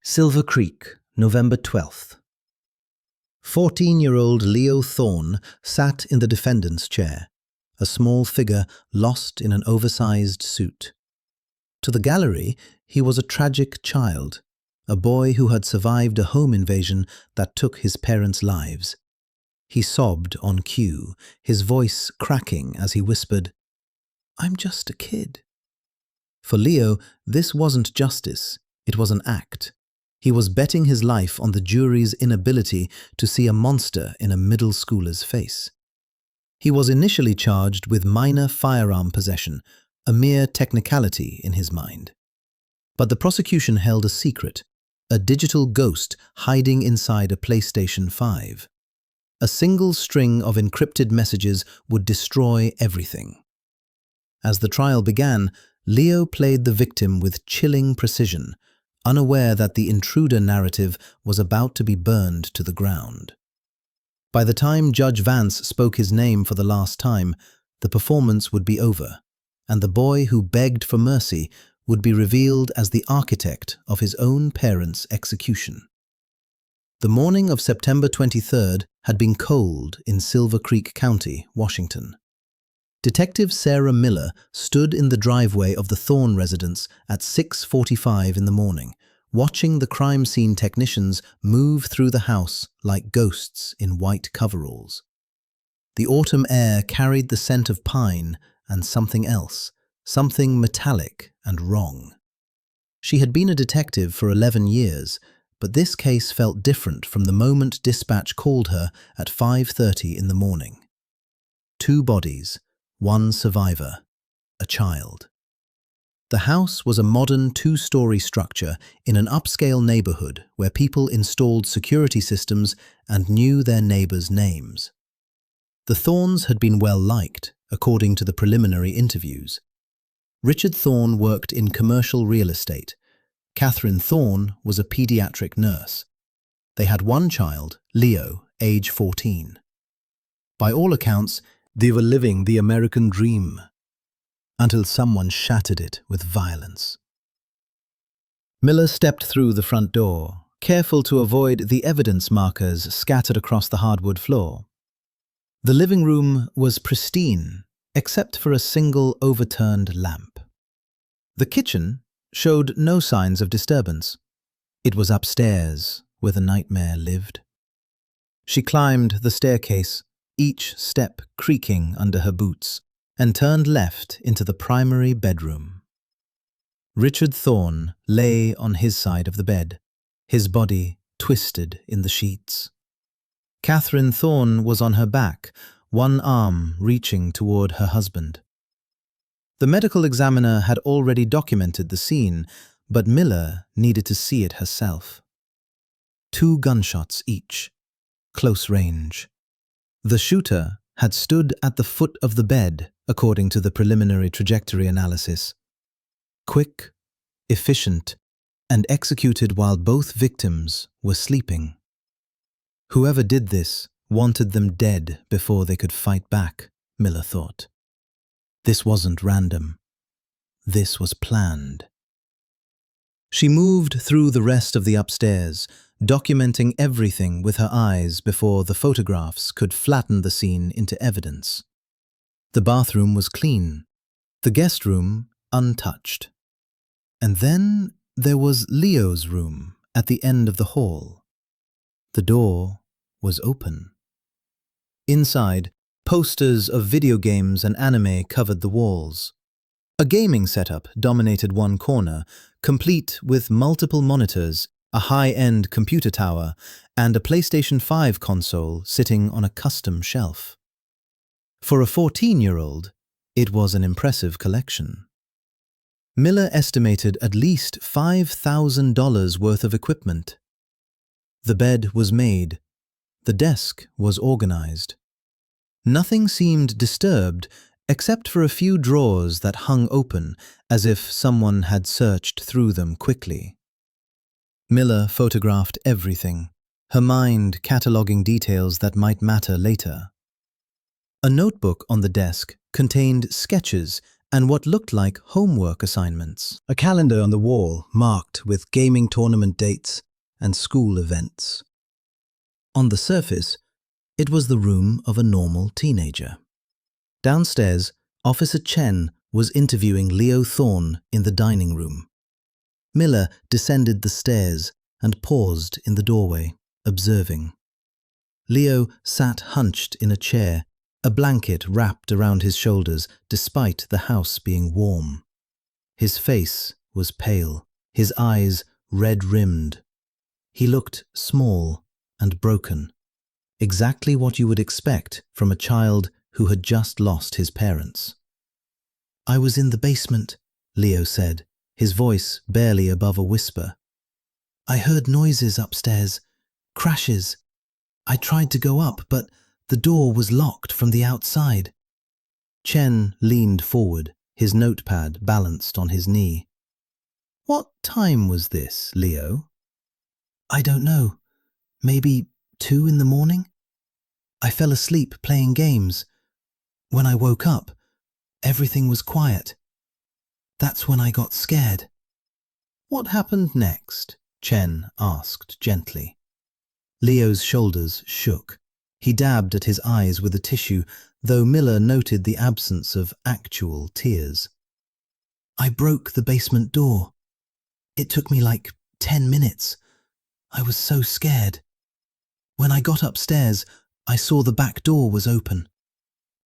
Silver Creek, November 12th. 14-year-old Leo Thorne sat in the defendant's chair, a small figure lost in an oversized suit. To the gallery, he was a tragic child, a boy who had survived a home invasion that took his parents' lives. He sobbed on cue, his voice cracking as he whispered, "I'm just a kid." For Leo, this wasn't justice, it was an act. He was betting his life on the jury's inability to see a monster in a middle schooler's face. He was initially charged with minor firearm possession, a mere technicality in his mind. But the prosecution held a secret, a digital ghost hiding inside a PlayStation 5. A single string of encrypted messages would destroy everything. As the trial began, Leo played the victim with chilling precision, unaware that the intruder narrative was about to be burned to the ground. By the time Judge Vance spoke his name for the last time, the performance would be over, and the boy who begged for mercy would be revealed as the architect of his own parents' execution. The morning of September 23rd had been cold in Silver Creek County, Washington. Detective Sarah Miller stood in the driveway of the Thorne residence at 6:45 in the morning, watching the crime scene technicians move through the house like ghosts in white coveralls. The autumn air carried the scent of pine and something else, something metallic and wrong. She had been a detective for 11 years, but this case felt different from the moment dispatch called her at 5:30 in the morning. 2 bodies, 1 survivor, a child. The house was a modern 2-story structure in an upscale neighborhood where people installed security systems and knew their neighbors' names. The Thornes had been well liked, according to the preliminary interviews. Richard Thorne worked in commercial real estate. Catherine Thorne was a pediatric nurse. They had 1 child, Leo, age 14. By all accounts, they were living the American dream, until someone shattered it with violence. Miller stepped through the front door, careful to avoid the evidence markers scattered across the hardwood floor. The living room was pristine, except for a single overturned lamp. The kitchen showed no signs of disturbance. It was upstairs where the nightmare lived. She climbed the staircase, each step creaking under her boots, and turned left into the primary bedroom. Richard Thorne lay on his side of the bed, his body twisted in the sheets. Catherine Thorne was on her back, one arm reaching toward her husband. The medical examiner had already documented the scene, but Miller needed to see it herself. 2 gunshots each, close range. The shooter had stood at the foot of the bed, according to the preliminary trajectory analysis. Quick, efficient, and executed while both victims were sleeping. Whoever did this wanted them dead before they could fight back, Miller thought. This wasn't random. This was planned. She moved through the rest of the upstairs, documenting everything with her eyes before the photographs could flatten the scene into evidence. The bathroom was clean, the guest room untouched. And then there was Leo's room at the end of the hall. The door was open. Inside, posters of video games and anime covered the walls. A gaming setup dominated one corner, complete with multiple monitors, a high-end computer tower, and a PlayStation 5 console sitting on a custom shelf. For a 14-year-old, it was an impressive collection. Miller estimated at least $5,000 worth of equipment. The bed was made. The desk was organized. Nothing seemed disturbed except for a few drawers that hung open as if someone had searched through them quickly. Miller photographed everything, her mind cataloging details that might matter later. A notebook on the desk contained sketches and what looked like homework assignments. A calendar on the wall marked with gaming tournament dates and school events. On the surface, it was the room of a normal teenager. Downstairs, Officer Chen was interviewing Leo Thorne in the dining room. Miller descended the stairs and paused in the doorway, observing. Leo sat hunched in a chair, a blanket wrapped around his shoulders despite the house being warm. His face was pale, his eyes red-rimmed. He looked small and broken, exactly what you would expect from a child who had just lost his parents. "I was in the basement," Leo said, his voice barely above a whisper. "I heard noises upstairs, crashes. I tried to go up, but the door was locked from the outside." Chen leaned forward, his notepad balanced on his knee. "What time was this, Leo?" "I don't know. Maybe 2 in the morning? I fell asleep playing games. When I woke up, everything was quiet. That's when I got scared." "What happened next?" Chen asked gently. Leo's shoulders shook. He dabbed at his eyes with a tissue, though Miller noted the absence of actual tears. "I broke the basement door. It took me like 10 minutes. I was so scared. When I got upstairs, I saw the back door was open.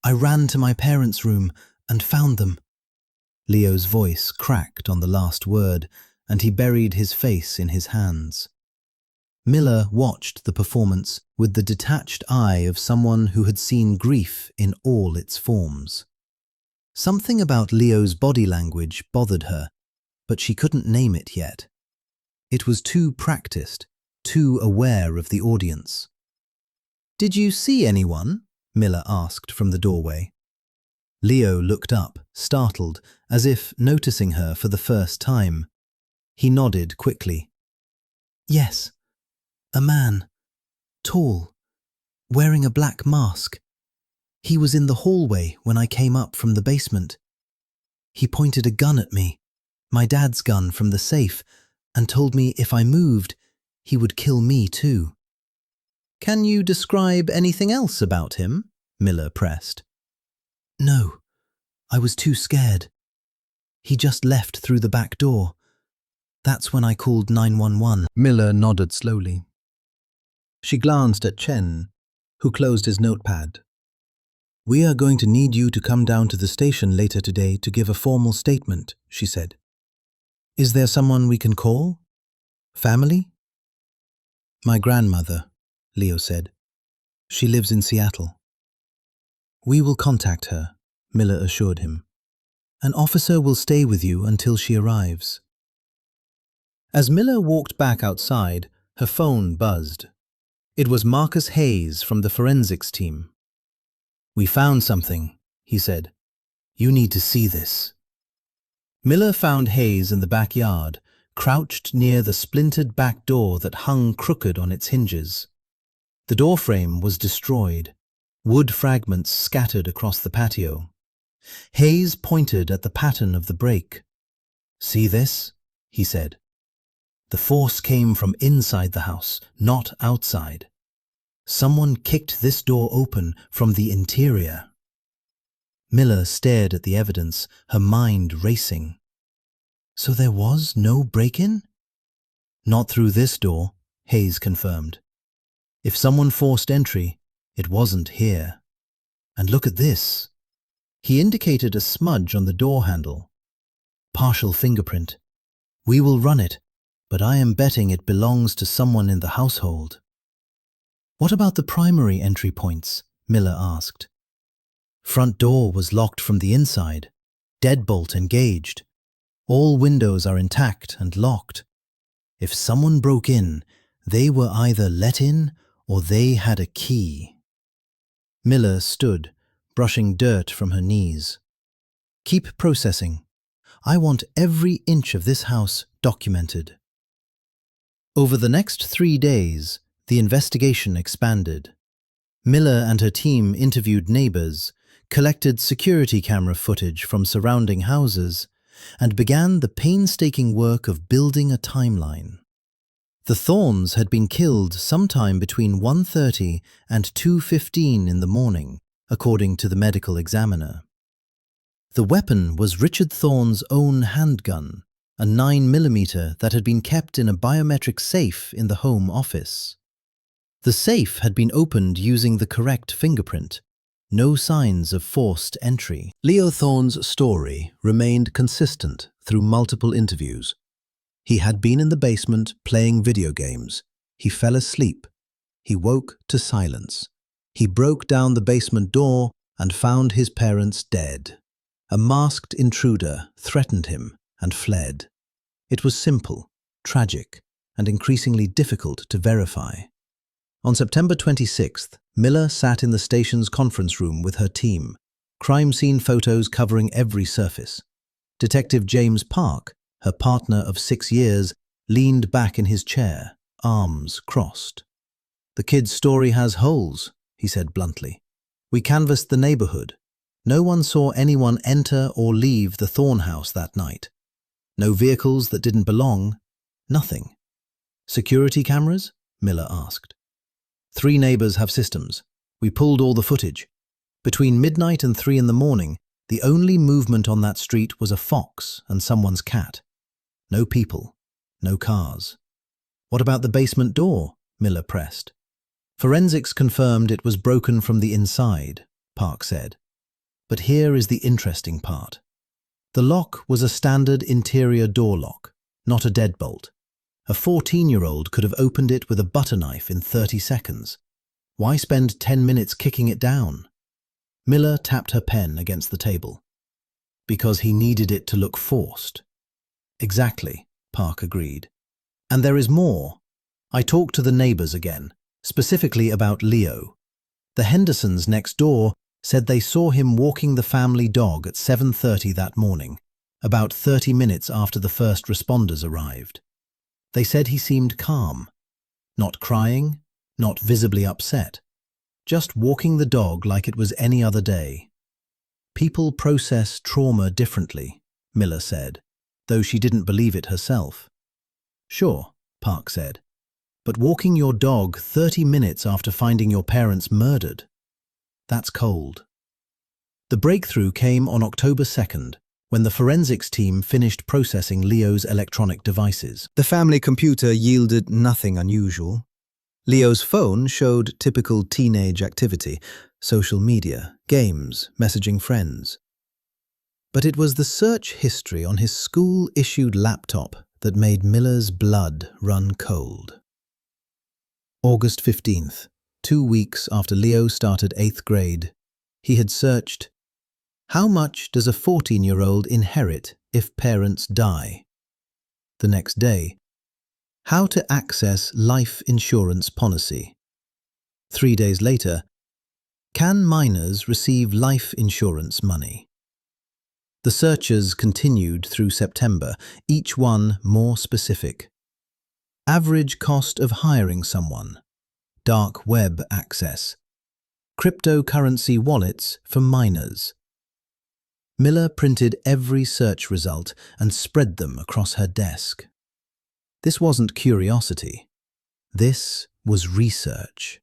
I ran to my parents' room and found them." Leo's voice cracked on the last word, and he buried his face in his hands. Miller watched the performance with the detached eye of someone who had seen grief in all its forms. Something about Leo's body language bothered her, but she couldn't name it yet. It was too practiced, too aware of the audience. "Did you see anyone?" Miller asked from the doorway. Leo looked up, startled, as if noticing her for the first time. He nodded quickly. "Yes, a man, tall, wearing a black mask. He was in the hallway when I came up from the basement. He pointed a gun at me, my dad's gun from the safe, and told me if I moved, he would kill me too." "Can you describe anything else about him?" Miller pressed. "No, I was too scared. He just left through the back door. That's when I called 911. Miller nodded slowly. She glanced at Chen, who closed his notepad. "We are going to need you to come down to the station later today to give a formal statement," she said. "Is there someone we can call? Family?" "My grandmother," Leo said. "She lives in Seattle." "We will contact her," Miller assured him. "An officer will stay with you until she arrives." As Miller walked back outside, her phone buzzed. It was Marcus Hayes from the forensics team. "We found something," he said. "You need to see this." Miller found Hayes in the backyard, crouched near the splintered back door that hung crooked on its hinges. The doorframe was destroyed, wood fragments scattered across the patio. Hayes pointed at the pattern of the break. "See this?" he said. "The force came from inside the house, not outside. Someone kicked this door open from the interior." Miller stared at the evidence, her mind racing. "So there was no break-in?" "Not through this door," Hayes confirmed. "If someone forced entry, it wasn't here. And look at this." He indicated a smudge on the door handle. "Partial fingerprint. We will run it, but I am betting it belongs to someone in the household." "What about the primary entry points?" Miller asked. "Front door was locked from the inside, deadbolt engaged. All windows are intact and locked. If someone broke in, they were either let in or they had a key." Miller stood, brushing dirt from her knees. "Keep processing. I want every inch of this house documented." Over the next 3 days, the investigation expanded. Miller and her team interviewed neighbors, collected security camera footage from surrounding houses, and began the painstaking work of building a timeline. The Thornes had been killed sometime between 1:30 and 2:15 in the morning, according to the medical examiner. The weapon was Richard Thorne's own handgun, a 9mm that had been kept in a biometric safe in the Home Office. The safe had been opened using the correct fingerprint. No signs of forced entry. Leo Thorne's story remained consistent through multiple interviews. He had been in the basement playing video games. He fell asleep. He woke to silence. He broke down the basement door and found his parents dead. A masked intruder threatened him and fled. It was simple, tragic, and increasingly difficult to verify. On September 26th, Miller sat in the station's conference room with her team, crime scene photos covering every surface. Detective James Park, her partner of 6 years, leaned back in his chair, arms crossed. "The kid's story has holes," he said bluntly. "We canvassed the neighborhood. No one saw anyone enter or leave the Thorne house that night. No vehicles that didn't belong. Nothing." "Security cameras?" Miller asked. "3 neighbors have systems. We pulled all the footage. Between midnight and 3 in the morning, the only movement on that street was a fox and someone's cat. No people, no cars." "What about the basement door?" Miller pressed. "Forensics confirmed it was broken from the inside," Park said. "But here is the interesting part. The lock was a standard interior door lock, not a deadbolt. A 14-year-old could have opened it with a butter knife in 30 seconds. Why spend 10 minutes kicking it down?" Miller tapped her pen against the table. "Because he needed it to look forced." "Exactly," Park agreed. "And there is more. I talked to the neighbors again, specifically about Leo. The Hendersons next door said they saw him walking the family dog at 7:30 that morning, about 30 minutes after the first responders arrived. They said he seemed calm, not crying, not visibly upset, just walking the dog like it was any other day. People process trauma differently," Miller said, though she didn't believe it herself. "Sure," Park said, "but walking your dog 30 minutes after finding your parents murdered, that's cold." The breakthrough came on October 2nd, when the forensics team finished processing Leo's electronic devices. The family computer yielded nothing unusual. Leo's phone showed typical teenage activity, social media, games, messaging friends. But it was the search history on his school-issued laptop that made Miller's blood run cold. August 15th, 2 weeks after Leo started 8th grade, he had searched, "How much does a 14-year-old inherit if parents die?" The next day, "How to access life insurance policy." 3 days later, "Can minors receive life insurance money?" The searches continued through September, each one more specific. Average cost of hiring someone, dark web access, cryptocurrency wallets for minors. Miller printed every search result and spread them across her desk. This wasn't curiosity. This was research.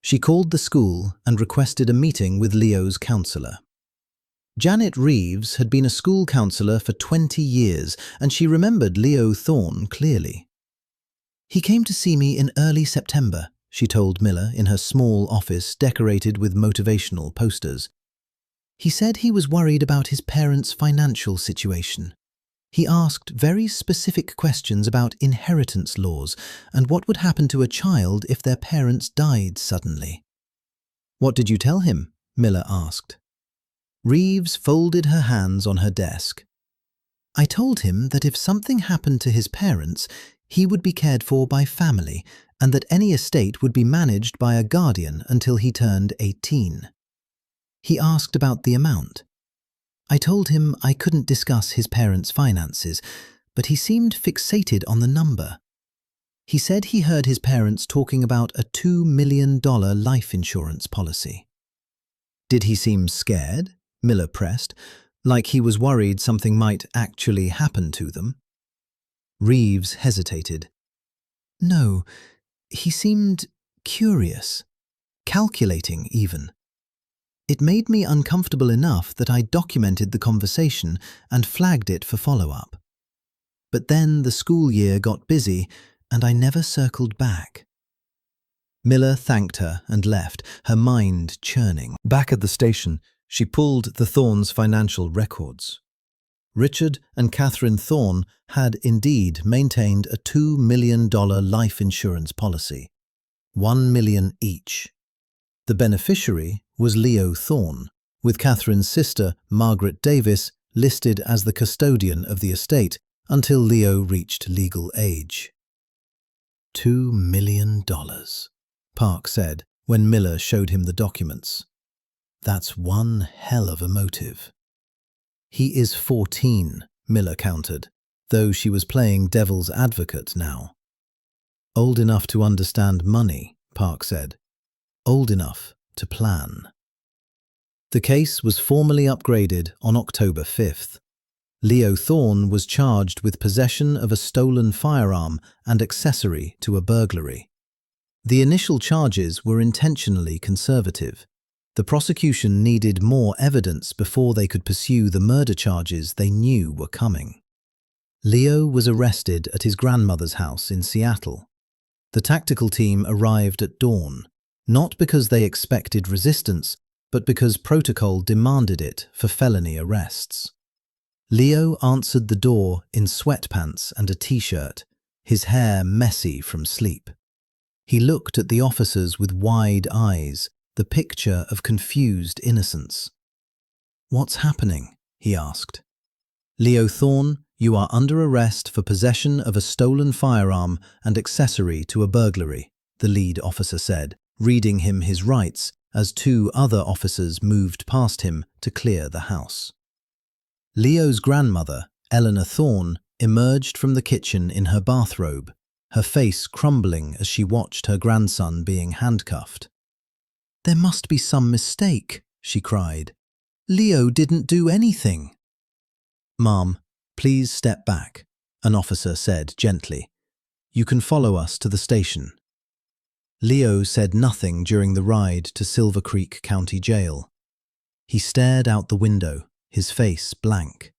She called the school and requested a meeting with Leo's counselor. Janet Reeves had been a school counselor for 20 years, and she remembered Leo Thorne clearly. "He came to see me in early September," she told Miller in her small office decorated with motivational posters. "He said he was worried about his parents' financial situation. He asked very specific questions about inheritance laws and what would happen to a child if their parents died suddenly." "What did you tell him?" Miller asked. Reeves folded her hands on her desk. "I told him that if something happened to his parents, he would be cared for by family and that any estate would be managed by a guardian until he turned 18. He asked about the amount. I told him I couldn't discuss his parents' finances, but he seemed fixated on the number. He said he heard his parents talking about a $2 million life insurance policy." Did he seem scared? Miller pressed, like he was worried something might actually happen to them. Reeves hesitated. No, he seemed curious, calculating even. It made me uncomfortable enough that I documented the conversation and flagged it for follow-up. But then the school year got busy and I never circled back. Miller thanked her and left, her mind churning. Back at the station, she pulled the Thornes' financial records. Richard and Catherine Thorne had indeed maintained a $2 million life insurance policy, $1 million each. The beneficiary was Leo Thorne, with Catherine's sister, Margaret Davis, listed as the custodian of the estate until Leo reached legal age. $2 million, Park said when Miller showed him the documents. That's one hell of a motive. He is 14, Miller countered, though she was playing devil's advocate now. Old enough to understand money, Park said. Old enough to plan. The case was formally upgraded on October 5th. Leo Thorne was charged with possession of a stolen firearm and accessory to a burglary. The initial charges were intentionally conservative. The prosecution needed more evidence before they could pursue the murder charges they knew were coming. Leo was arrested at his grandmother's house in Seattle. The tactical team arrived at dawn, not because they expected resistance, but because protocol demanded it for felony arrests. Leo answered the door in sweatpants and a t-shirt, his hair messy from sleep. He looked at the officers with wide eyes, the picture of confused innocence. "What's happening?" he asked. "Leo Thorne, you are under arrest for possession of a stolen firearm and accessory to a burglary," the lead officer said, reading him his rights as two other officers moved past him to clear the house. Leo's grandmother, Eleanor Thorne, emerged from the kitchen in her bathrobe, her face crumbling as she watched her grandson being handcuffed. "There must be some mistake," she cried. "Leo didn't do anything." "Mom, please step back," an officer said gently. "You can follow us to the station." Leo said nothing during the ride to Silver Creek County Jail. He stared out the window, his face blank.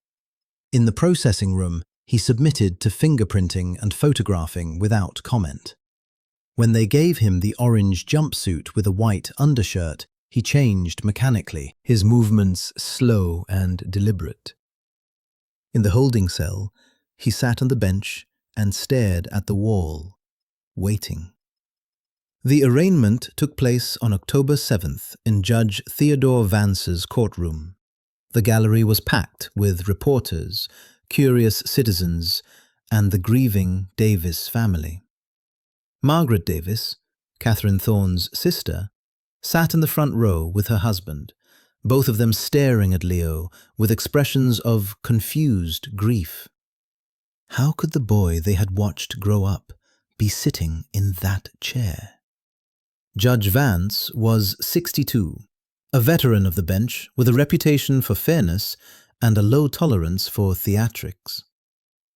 In the processing room, he submitted to fingerprinting and photographing without comment. When they gave him the orange jumpsuit with a white undershirt, he changed mechanically, his movements slow and deliberate. In the holding cell, he sat on the bench and stared at the wall, waiting. The arraignment took place on October 7th in Judge Theodore Vance's courtroom. The gallery was packed with reporters, curious citizens, and the grieving Davis family. Margaret Davis, Catherine Thorne's sister, sat in the front row with her husband, both of them staring at Leo with expressions of confused grief. How could the boy they had watched grow up be sitting in that chair? Judge Vance was 62, a veteran of the bench with a reputation for fairness and a low tolerance for theatrics.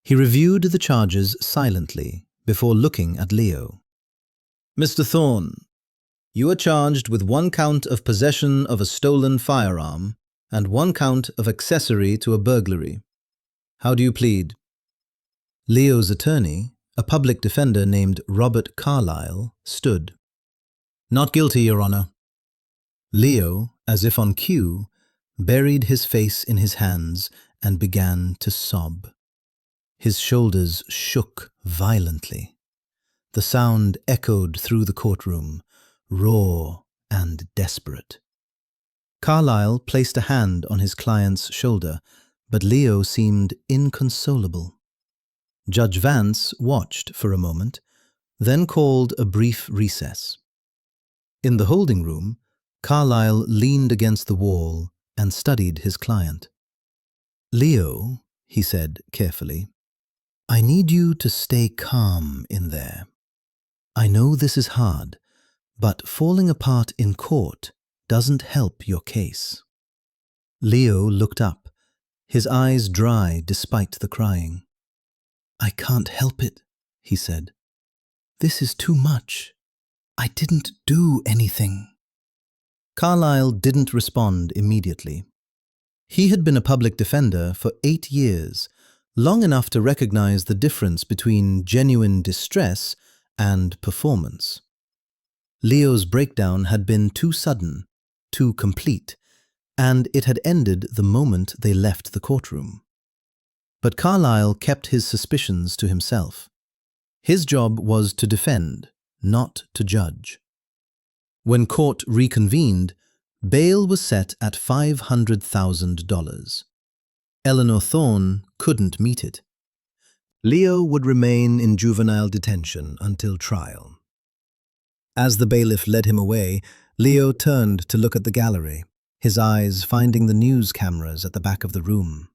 He reviewed the charges silently before looking at Leo. "Mr. Thorne, you are charged with 1 count of possession of a stolen firearm and 1 count of accessory to a burglary. How do you plead?" Leo's attorney, a public defender named Robert Carlyle, stood. "Not guilty, Your Honor." Leo, as if on cue, buried his face in his hands and began to sob. His shoulders shook violently. The sound echoed through the courtroom, raw and desperate. Carlyle placed a hand on his client's shoulder, but Leo seemed inconsolable. Judge Vance watched for a moment, then called a brief recess. In the holding room, Carlyle leaned against the wall and studied his client. "Leo," he said carefully, "I need you to stay calm in there. I know this is hard, but falling apart in court doesn't help your case." Leo looked up, his eyes dry despite the crying. "I can't help it," he said. "This is too much. I didn't do anything." Carlyle didn't respond immediately. He had been a public defender for 8 years, long enough to recognize the difference between genuine distress and performance. Leo's breakdown had been too sudden, too complete, and it had ended the moment they left the courtroom. But Carlyle kept his suspicions to himself. His job was to defend, not to judge. When court reconvened, bail was set at $500,000. Leo Thorne couldn't meet it. Leo would remain in juvenile detention until trial. As the bailiff led him away, Leo turned to look at the gallery, his eyes finding the news cameras at the back of the room.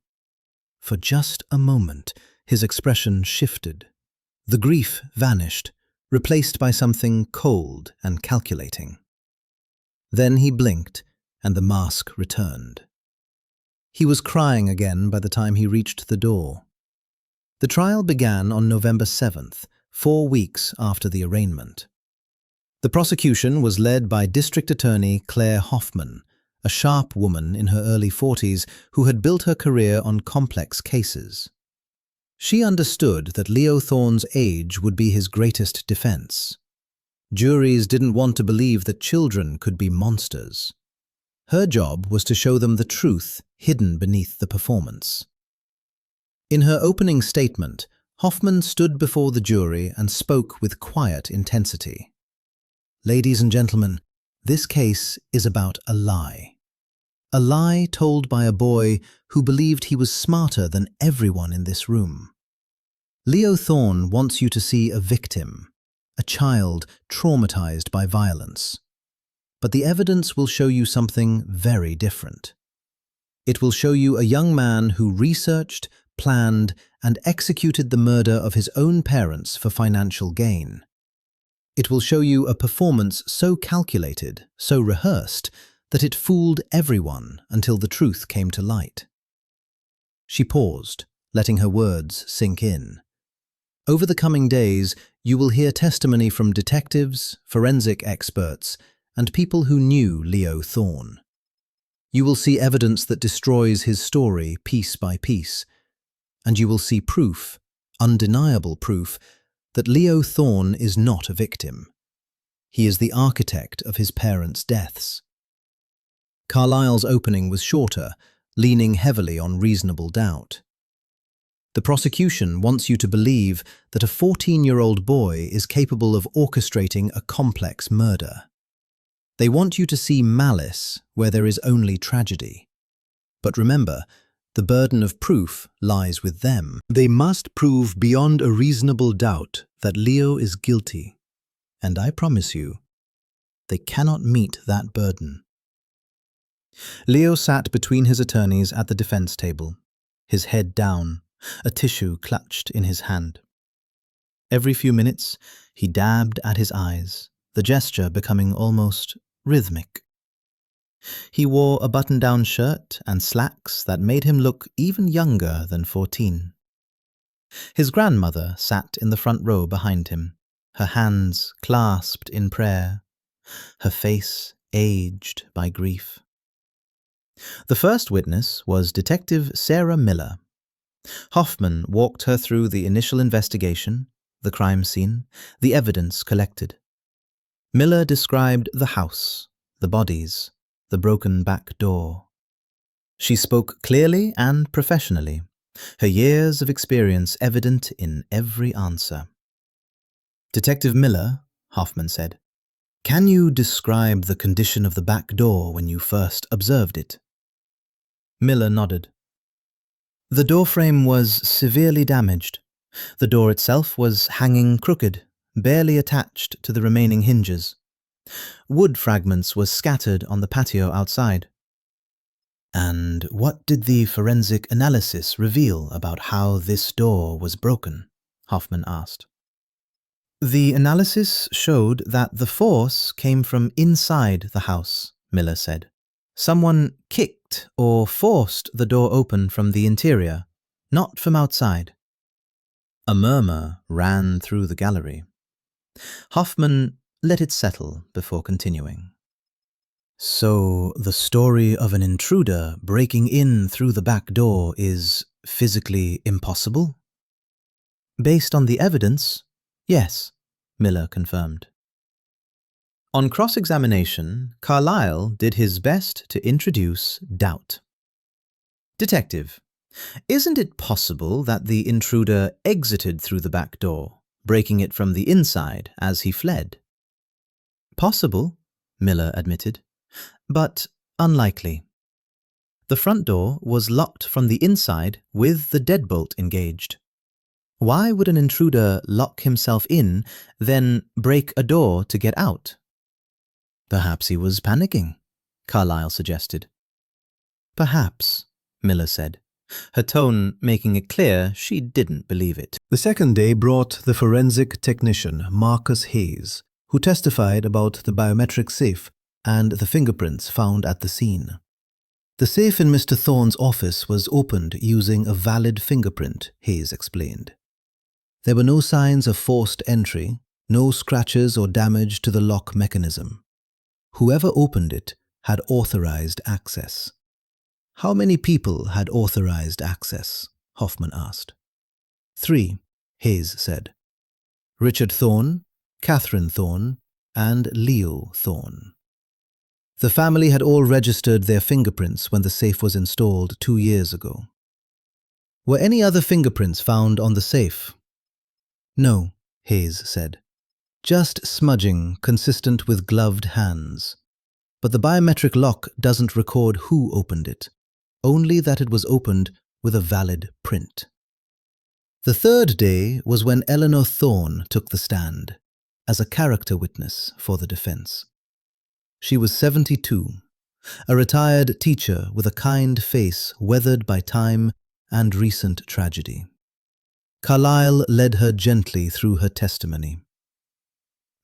For just a moment, his expression shifted. The grief vanished, replaced by something cold and calculating. Then he blinked, and the mask returned. He was crying again by the time he reached the door. The trial began on November 7th, 4 weeks after the arraignment. The prosecution was led by District Attorney Claire Hoffman, a sharp woman in her early 40s who had built her career on complex cases. She understood that Leo Thorne's age would be his greatest defense. Juries didn't want to believe that children could be monsters. Her job was to show them the truth hidden beneath the performance. In her opening statement, Hoffman stood before the jury and spoke with quiet intensity. "Ladies and gentlemen, this case is about a lie. A lie told by a boy who believed he was smarter than everyone in this room. Leo Thorne wants you to see a victim, a child traumatized by violence. But the evidence will show you something very different. It will show you a young man who researched, planned, and executed the murder of his own parents for financial gain. It will show you a performance so calculated, so rehearsed, that it fooled everyone until the truth came to light." She paused, letting her words sink in. Over the coming days, you will hear testimony from detectives, forensic experts, and people who knew Leo Thorne. You will see evidence that destroys his story piece by piece, and you will see proof, undeniable proof, that Leo Thorne is not a victim. He is the architect of his parents' deaths. Carlyle's opening was shorter, leaning heavily on reasonable doubt. The prosecution wants you to believe that a 14-year-old boy is capable of orchestrating a complex murder. They want you to see malice where there is only tragedy. But remember, the burden of proof lies with them. They must prove beyond a reasonable doubt that Leo is guilty. And I promise you, they cannot meet that burden. Leo sat between his attorneys at the defense table, his head down, a tissue clutched in his hand. Every few minutes, he dabbed at his eyes, the gesture becoming almost rhythmic. He wore a button-down shirt and slacks that made him look even younger than 14. His grandmother sat in the front row behind him, her hands clasped in prayer, her face aged by grief. The first witness was Detective Sarah Miller. Hoffman walked her through the initial investigation, the crime scene, the evidence collected. Miller described the house, the bodies, the broken back door. She spoke clearly and professionally, her years of experience evident in every answer. "Detective Miller," Hoffman said, "can you describe the condition of the back door when you first observed it?" Miller nodded. "The doorframe was severely damaged. The door itself was hanging crooked, barely attached to the remaining hinges. Wood fragments were scattered on the patio outside." "And what did the forensic analysis reveal about how this door was broken?" Hoffman asked. "The analysis showed that the force came from inside the house," Miller said. Someone kicked or forced the door open from the interior, not from outside. A murmur ran through the gallery. Hoffman let it settle before continuing. So the story of an intruder breaking in through the back door is physically impossible? Based on the evidence, yes, Miller confirmed. On cross-examination, Carlyle did his best to introduce doubt. Detective, isn't it possible that the intruder exited through the back door, breaking it from the inside as he fled? Possible, Miller admitted, but unlikely. The front door was locked from the inside with the deadbolt engaged. Why would an intruder lock himself in, then break a door to get out? Perhaps he was panicking, Carlyle suggested. Perhaps, Miller said, her tone making it clear she didn't believe it. The second day brought the forensic technician, Marcus Hayes, who testified about the biometric safe and the fingerprints found at the scene. The safe in Mr. Thorne's office was opened using a valid fingerprint, Hayes explained. There were no signs of forced entry, no scratches or damage to the lock mechanism. Whoever opened it had authorized access. How many people had authorized access? Hoffman asked. 3, Hayes said. Richard Thorne, Catherine Thorne, and Leo Thorne. The family had all registered their fingerprints when the safe was installed 2 years ago. Were any other fingerprints found on the safe? No, Hayes said. Just smudging consistent with gloved hands. But the biometric lock doesn't record who opened it, only that it was opened with a valid print. The third day was when Eleanor Thorne took the stand as a character witness for the defense. She was 72, a retired teacher with a kind face weathered by time and recent tragedy. Carlyle led her gently through her testimony.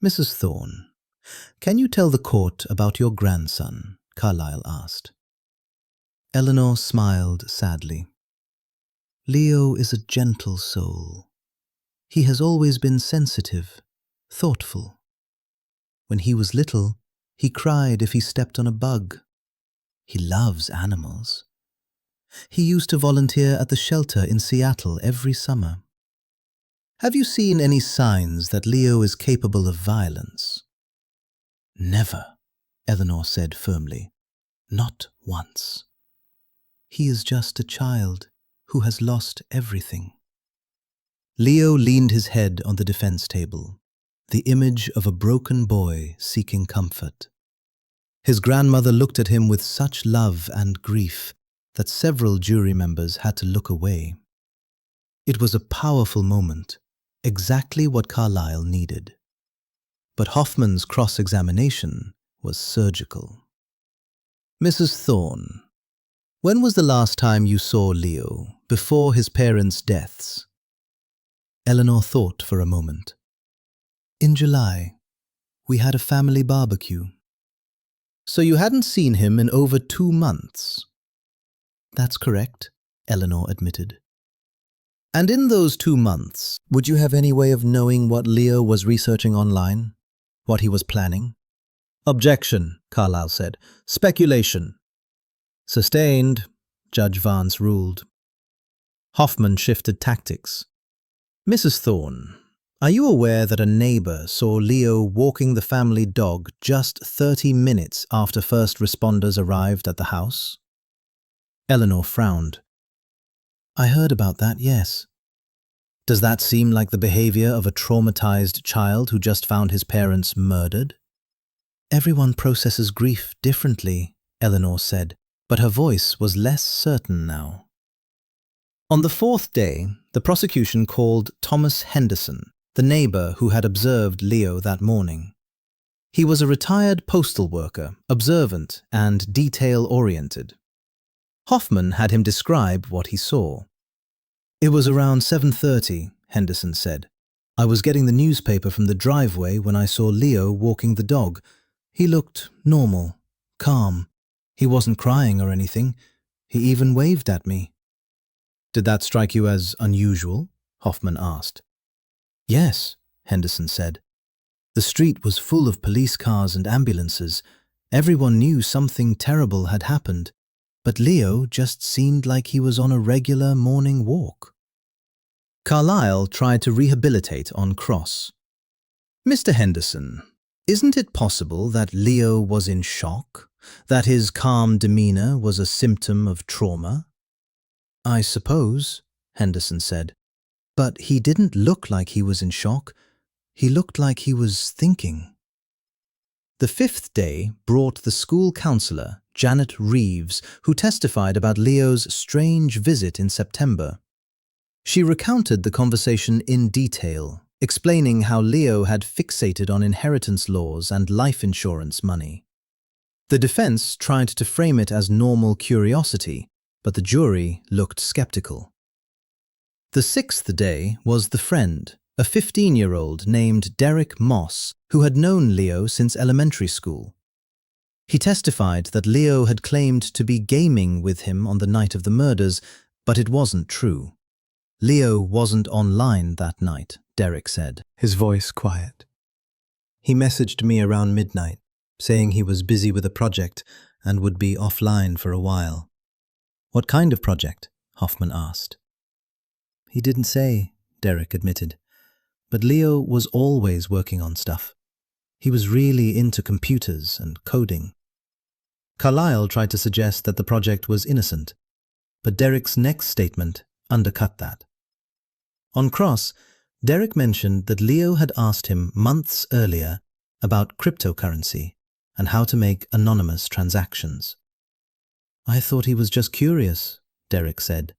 Mrs. Thorne, can you tell the court about your grandson? Carlyle asked. Eleanor smiled sadly. Leo is a gentle soul. He has always been sensitive, thoughtful. When he was little, he cried if he stepped on a bug. He loves animals. He used to volunteer at the shelter in Seattle every summer. Have you seen any signs that Leo is capable of violence? Never, Eleanor said firmly. Not once. He is just a child who has lost everything. Leo leaned his head on the defense table, the image of a broken boy seeking comfort. His grandmother looked at him with such love and grief that several jury members had to look away. It was a powerful moment, exactly what Carlyle needed. But Hoffman's cross-examination was surgical. Mrs. Thorne, when was the last time you saw Leo, before his parents' deaths? Eleanor thought for a moment. In July. We had a family barbecue. So you hadn't seen him in over 2 months? That's correct, Eleanor admitted. And in those 2 months, would you have any way of knowing what Leo was researching online? What he was planning? Objection, Carlyle said. Speculation. Sustained, Judge Vance ruled. Hoffman shifted tactics. Mrs. Thorne, are you aware that a neighbor saw Leo walking the family dog just 30 minutes after first responders arrived at the house? Eleanor frowned. I heard about that, yes. Does that seem like the behavior of a traumatized child who just found his parents murdered? Everyone processes grief differently, Eleanor said, but her voice was less certain now. On the 4th day, the prosecution called Thomas Henderson, the neighbor who had observed Leo that morning. He was a retired postal worker, observant and detail-oriented. Hoffman had him describe what he saw. It was around 7:30, Henderson said. I was getting the newspaper from the driveway when I saw Leo walking the dog. He looked normal, calm. He wasn't crying or anything. He even waved at me. Did that strike you as unusual? Hoffman asked. Yes, Henderson said. The street was full of police cars and ambulances. Everyone knew something terrible had happened, but Leo just seemed like he was on a regular morning walk. Carlyle tried to rehabilitate on cross. Mr. Henderson, isn't it possible that Leo was in shock, that his calm demeanor was a symptom of trauma? I suppose, Henderson said, but he didn't look like he was in shock. He looked like he was thinking. The fifth day brought the school counselor, Janet Reeves, who testified about Leo's strange visit in September. She recounted the conversation in detail, explaining how Leo had fixated on inheritance laws and life insurance money. The defense tried to frame it as normal curiosity, but the jury looked skeptical. The sixth day was the friend, a 15-year-old named Derek Moss, who had known Leo since elementary school. He testified that Leo had claimed to be gaming with him on the night of the murders, but it wasn't true. Leo wasn't online that night, Derek said, his voice quiet. He messaged me around midnight, saying he was busy with a project and would be offline for a while. What kind of project? Hoffman asked. He didn't say, Derek admitted, but Leo was always working on stuff. He was really into computers and coding. Carlyle tried to suggest that the project was innocent, but Derek's next statement undercut that. On cross, Derek mentioned that Leo had asked him months earlier about cryptocurrency and how to make anonymous transactions. I thought he was just curious, Derek said.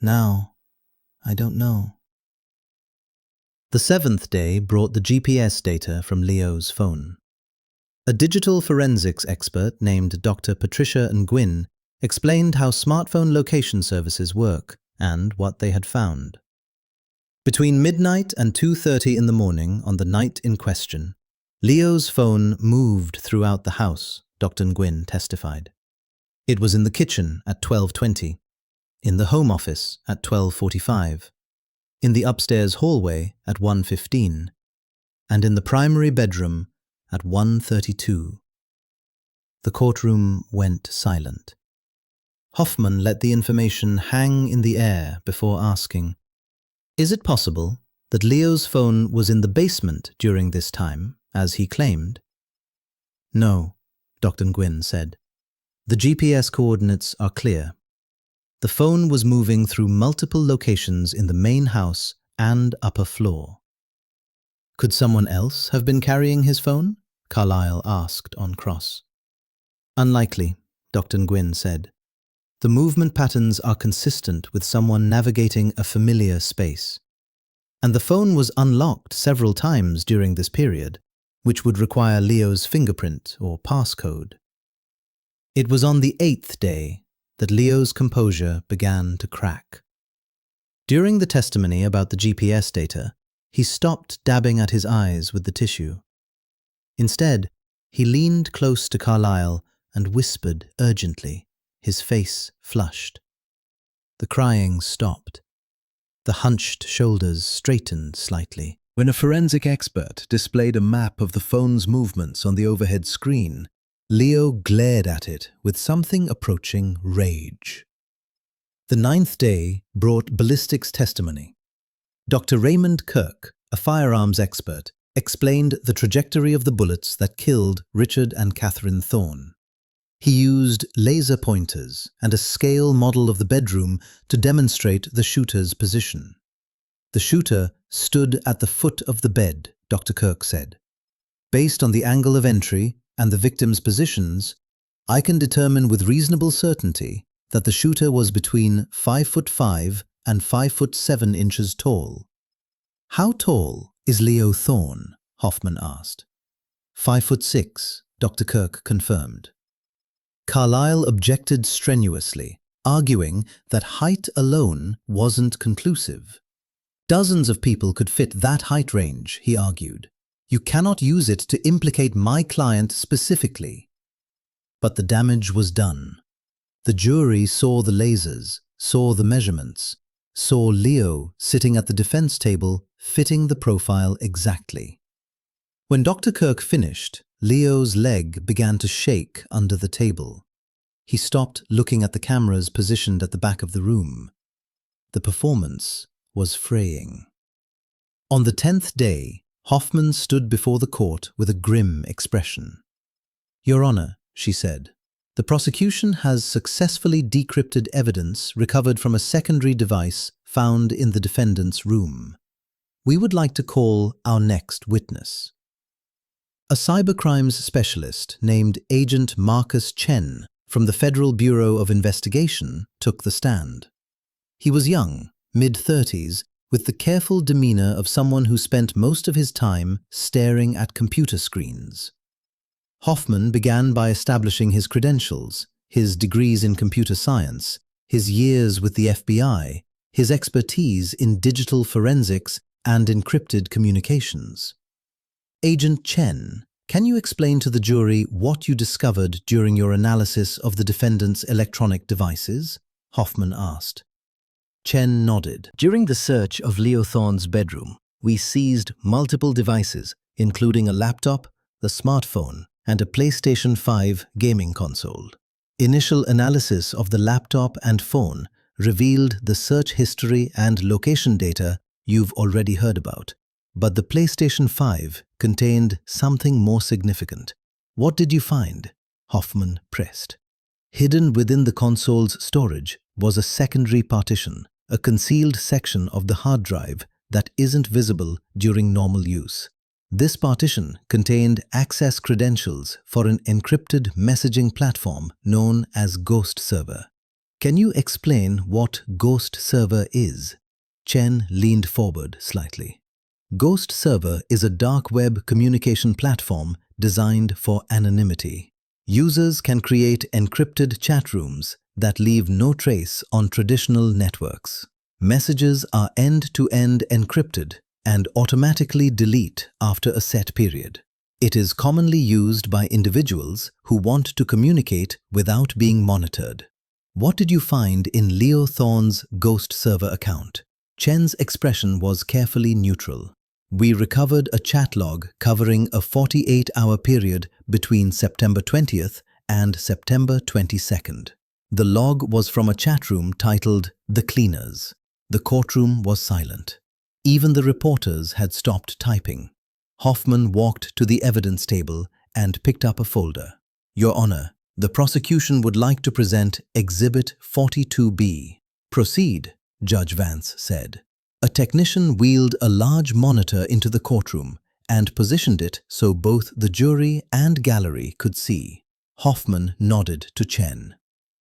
Now, I don't know. The seventh day brought the GPS data from Leo's phone. A digital forensics expert named Dr. Patricia Nguyen explained how smartphone location services work and what they had found. Between midnight and 2:30 in the morning on the night in question, Leo's phone moved throughout the house, Dr. Nguyen testified. It was in the kitchen at 12:20, in the home office at 12:45, in the upstairs hallway at 1:15, and in the primary bedroom at 1:32. The courtroom went silent. Hoffman let the information hang in the air before asking, "Is it possible that Leo's phone was in the basement during this time, as he claimed?" "No," Dr. Nguyen said. "The GPS coordinates are clear. The phone was moving through multiple locations in the main house and upper floor." "Could someone else have been carrying his phone?" Carlyle asked on cross. "Unlikely," Dr. Nguyen said. "The movement patterns are consistent with someone navigating a familiar space. And the phone was unlocked several times during this period, which would require Leo's fingerprint or passcode." It was on the eighth day that Leo's composure began to crack. During the testimony about the GPS data, he stopped dabbing at his eyes with the tissue. Instead, he leaned close to Carlyle and whispered urgently, his face flushed. The crying stopped. The hunched shoulders straightened slightly. When a forensic expert displayed a map of the phone's movements on the overhead screen, Leo glared at it with something approaching rage. The ninth day brought ballistics testimony. Dr. Raymond Kirk, a firearms expert, explained the trajectory of the bullets that killed Richard and Catherine Thorne. He used laser pointers and a scale model of the bedroom to demonstrate the shooter's position. The shooter stood at the foot of the bed, Dr. Kirk said. "Based on the angle of entry and the victim's positions, I can determine with reasonable certainty that the shooter was between 5'5" and 5'7" tall." "How tall is Leo Thorne?" Hoffman asked. 5'6", Dr. Kirk confirmed. Carlyle objected strenuously, arguing that height alone wasn't conclusive. "Dozens of people could fit that height range," he argued. "You cannot use it to implicate my client specifically." But the damage was done. The jury saw the lasers, saw the measurements, saw Leo sitting at the defense table, fitting the profile exactly. When Dr. Kirk finished, Leo's leg began to shake under the table. He stopped looking at the cameras positioned at the back of the room. The performance was fraying. On the 10th day, Hoffman stood before the court with a grim expression. "Your Honor," she said, "the prosecution has successfully decrypted evidence recovered from a secondary device found in the defendant's room. We would like to call our next witness." A cybercrimes specialist named Agent Marcus Chen from the Federal Bureau of Investigation took the stand. He was young, mid-30s, with the careful demeanor of someone who spent most of his time staring at computer screens. Hoffman began by establishing his credentials, his degrees in computer science, his years with the FBI, his expertise in digital forensics and encrypted communications. "Agent Chen, can you explain to the jury what you discovered during your analysis of the defendant's electronic devices?" Hoffman asked. Chen nodded. "During the search of Leo Thorne's bedroom, we seized multiple devices, including a laptop, a smartphone, and a PlayStation 5 gaming console. Initial analysis of the laptop and phone revealed the search history and location data you've already heard about. But the PlayStation 5 contained something more significant. What did you find?" Hoffman pressed. Hidden within the console's storage was a secondary partition, a concealed section of the hard drive that isn't visible during normal use. This partition contained access credentials for an encrypted messaging platform known as Ghost Server. "Can you explain what Ghost Server is?" Chen leaned forward slightly. Ghost Server is a dark web communication platform designed for anonymity. Users can create encrypted chat rooms that leave no trace on traditional networks. Messages are end-to-end encrypted and automatically delete after a set period. It is commonly used by individuals who want to communicate without being monitored. "What did you find in Leo Thorne's Ghost Server account?" Chen's expression was carefully neutral. "We recovered a chat log covering a 48-hour period between September 20th and September 22nd. The log was from a chat room titled The Cleaners. The courtroom was silent. Even the reporters had stopped typing." Hoffman walked to the evidence table and picked up a folder. "Your Honor, the prosecution would like to present Exhibit 42B. "Proceed," Judge Vance said. A technician wheeled a large monitor into the courtroom and positioned it so both the jury and gallery could see. Hoffman nodded to Chen.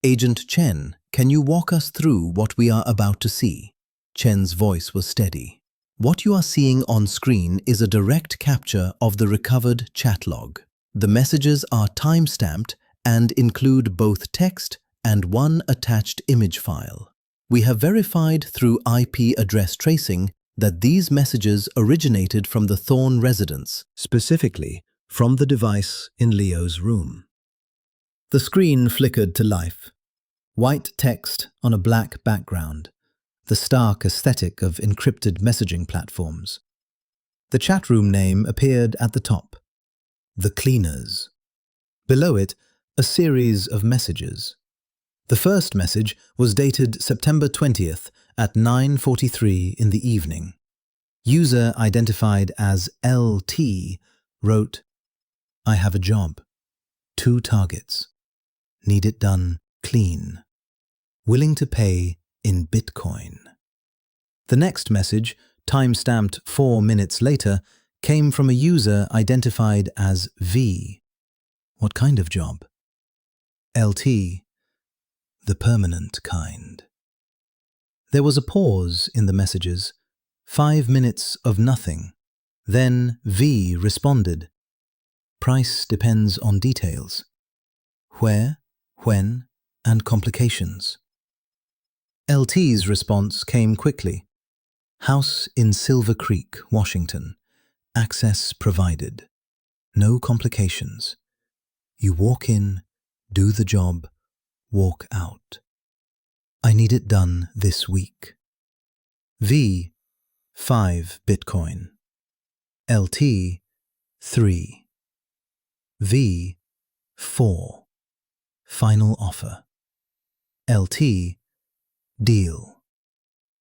"Agent Chen, can you walk us through what we are about to see?" Chen's voice was steady. "What you are seeing on screen is a direct capture of the recovered chat log. The messages are time-stamped and include both text and one attached image file. We have verified through IP address tracing that these messages originated from the Thorne residence, specifically from the device in Leo's room." The screen flickered to life. White text on a black background, the stark aesthetic of encrypted messaging platforms. The chat room name appeared at the top, The Cleaners. Below it, a series of messages. The first message was dated September 20th at 9:43 in the evening. User identified as LT wrote, "I have a job. 2 targets. Need it done clean. Willing to pay in Bitcoin." The next message, time-stamped 4 minutes later, came from a user identified as V. "What kind of job?" LT, "The permanent kind." There was a pause in the messages, 5 minutes of nothing. Then V responded, "Price depends on details. Where, when, and complications." LT's response came quickly. "House in Silver Creek, Washington. Access provided. No complications. You walk in, do the job, walk out. I need it done this week. V, 5 Bitcoin. LT, 3. V, 4. Final offer. LT, deal.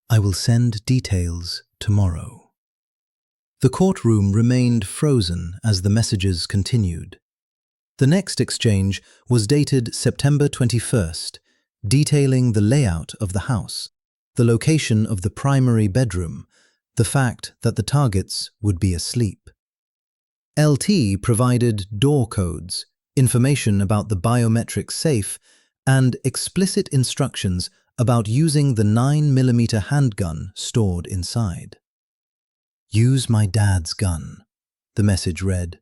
I will send details tomorrow. The courtroom remained frozen as the messages continued. The next exchange was dated September 21st, detailing the layout of the house, the location of the primary bedroom, the fact that the targets would be asleep. LT provided door codes, information about the biometric safe, and explicit instructions about using the 9mm handgun stored inside. Use my dad's gun, the message read.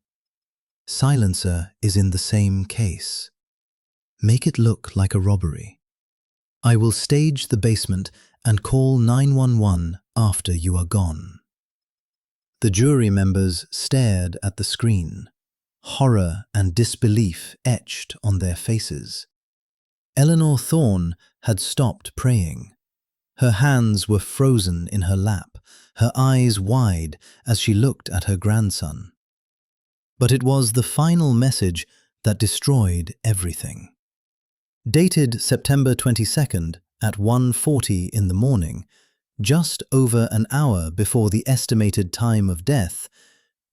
Silencer is in the same case. Make it look like a robbery. I will stage the basement and call 911 after you are gone. The jury members stared at the screen, horror and disbelief etched on their faces. Eleanor Thorne had stopped praying. Her hands were frozen in her lap, her eyes wide as she looked at her grandson. But it was the final message that destroyed everything. Dated September 22nd at 1:40 in the morning, just over an hour before the estimated time of death,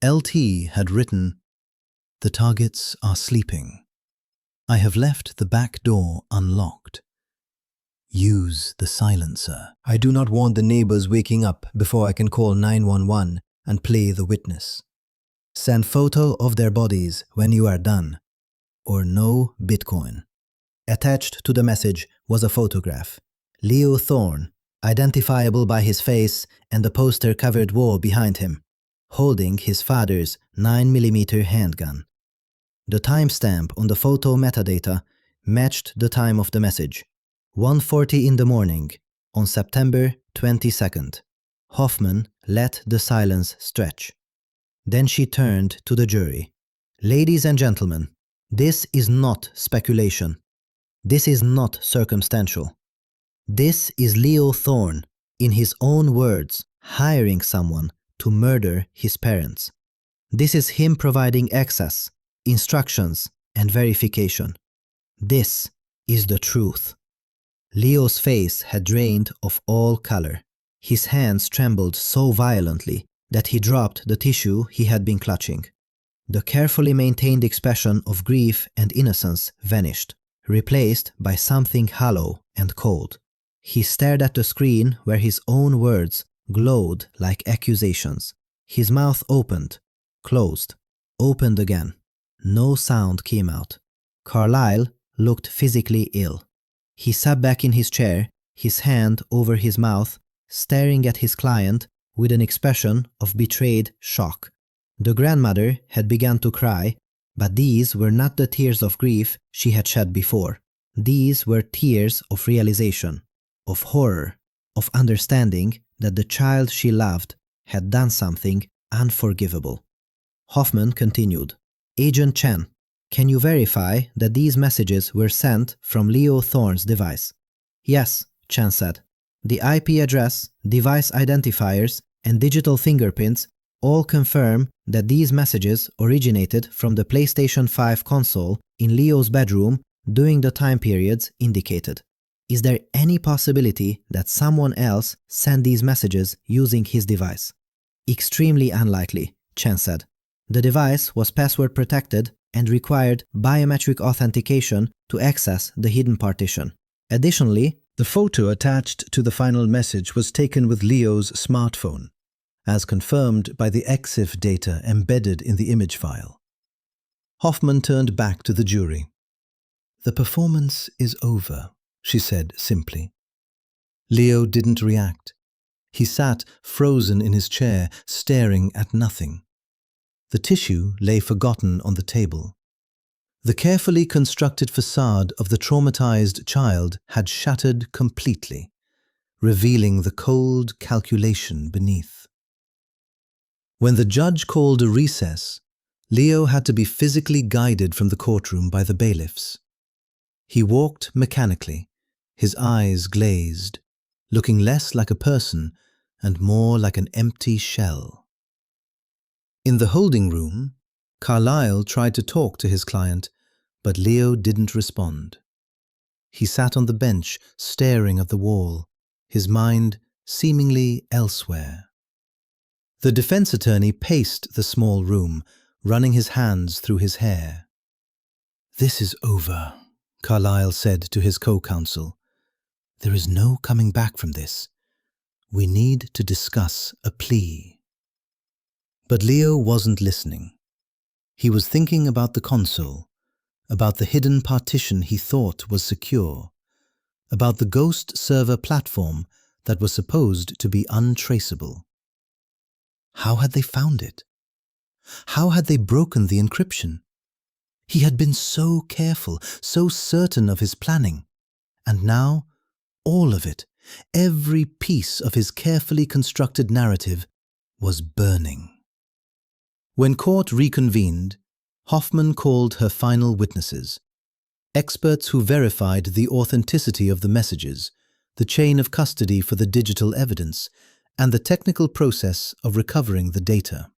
LT had written, "The targets are sleeping. I have left the back door unlocked. Use the silencer. I do not want the neighbors waking up before I can call 911 and play the witness. Send photo of their bodies when you are done, or no Bitcoin." Attached to the message was a photograph. Leo Thorne, identifiable by his face and the poster-covered wall behind him, holding his father's 9mm handgun. The timestamp on the photo metadata matched the time of the message, 1:40 in the morning, on September 22nd. Hoffman let the silence stretch. Then she turned to the jury. Ladies and gentlemen, this is not speculation. This is not circumstantial. This is Leo Thorne, in his own words, hiring someone to murder his parents. This is him providing access, instructions, and verification. This is the truth. Leo's face had drained of all color. His hands trembled so violently that he dropped the tissue he had been clutching. The carefully maintained expression of grief and innocence vanished, replaced by something hollow and cold. He stared at the screen where his own words glowed like accusations. His mouth opened, closed, opened again. No sound came out. Carlyle looked physically ill. He sat back in his chair, his hand over his mouth, staring at his client with an expression of betrayed shock. The grandmother had begun to cry, but these were not the tears of grief she had shed before. These were tears of realization, of horror, of understanding that the child she loved had done something unforgivable. Hoffman continued, "Agent Chen, can you verify that these messages were sent from Leo Thorne's device?" "Yes," Chen said. "The IP address, device identifiers, and digital fingerprints all confirm that these messages originated from the PlayStation 5 console in Leo's bedroom during the time periods indicated. Is there any possibility that someone else sent these messages using his device?" "Extremely unlikely," Chen said. "The device was password protected and required biometric authentication to access the hidden partition. Additionally, the photo attached to the final message was taken with Leo's smartphone, as confirmed by the EXIF data embedded in the image file." Hoffman turned back to the jury. "The performance is over," she said simply. Leo didn't react. He sat frozen in his chair, staring at nothing. The tissue lay forgotten on the table. The carefully constructed facade of the traumatized child had shattered completely, revealing the cold calculation beneath. When the judge called a recess, Leo had to be physically guided from the courtroom by the bailiffs. He walked mechanically, his eyes glazed, looking less like a person and more like an empty shell. In the holding room, Carlyle tried to talk to his client, but Leo didn't respond. He sat on the bench, staring at the wall, his mind seemingly elsewhere. The defense attorney paced the small room, running his hands through his hair. "This is over," Carlyle said to his co-counsel. "There is no coming back from this. We need to discuss a plea." But Leo wasn't listening. He was thinking about the console, about the hidden partition he thought was secure, about the ghost server platform that was supposed to be untraceable. How had they found it? How had they broken the encryption? He had been so careful, so certain of his planning, and now all of it, every piece of his carefully constructed narrative, was burning. When court reconvened, Hoffman called her final witnesses, experts who verified the authenticity of the messages, the chain of custody for the digital evidence, and the technical process of recovering the data.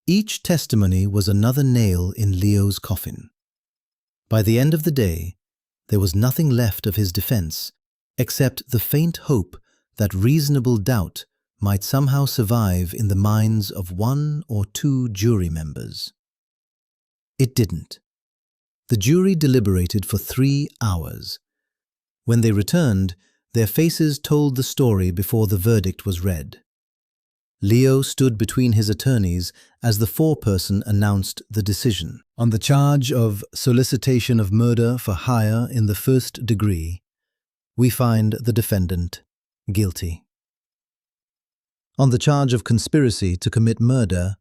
Each testimony was another nail in Leo's coffin. By the end of the day, there was nothing left of his defense except the faint hope that reasonable doubt might somehow survive in the minds of one or two jury members. It didn't. The jury deliberated for 3 hours. When they returned, their faces told the story before the verdict was read. Leo stood between his attorneys as the foreperson announced the decision. On the charge of solicitation of murder for hire in the first degree, we find the defendant guilty. On the charge of conspiracy to commit murder,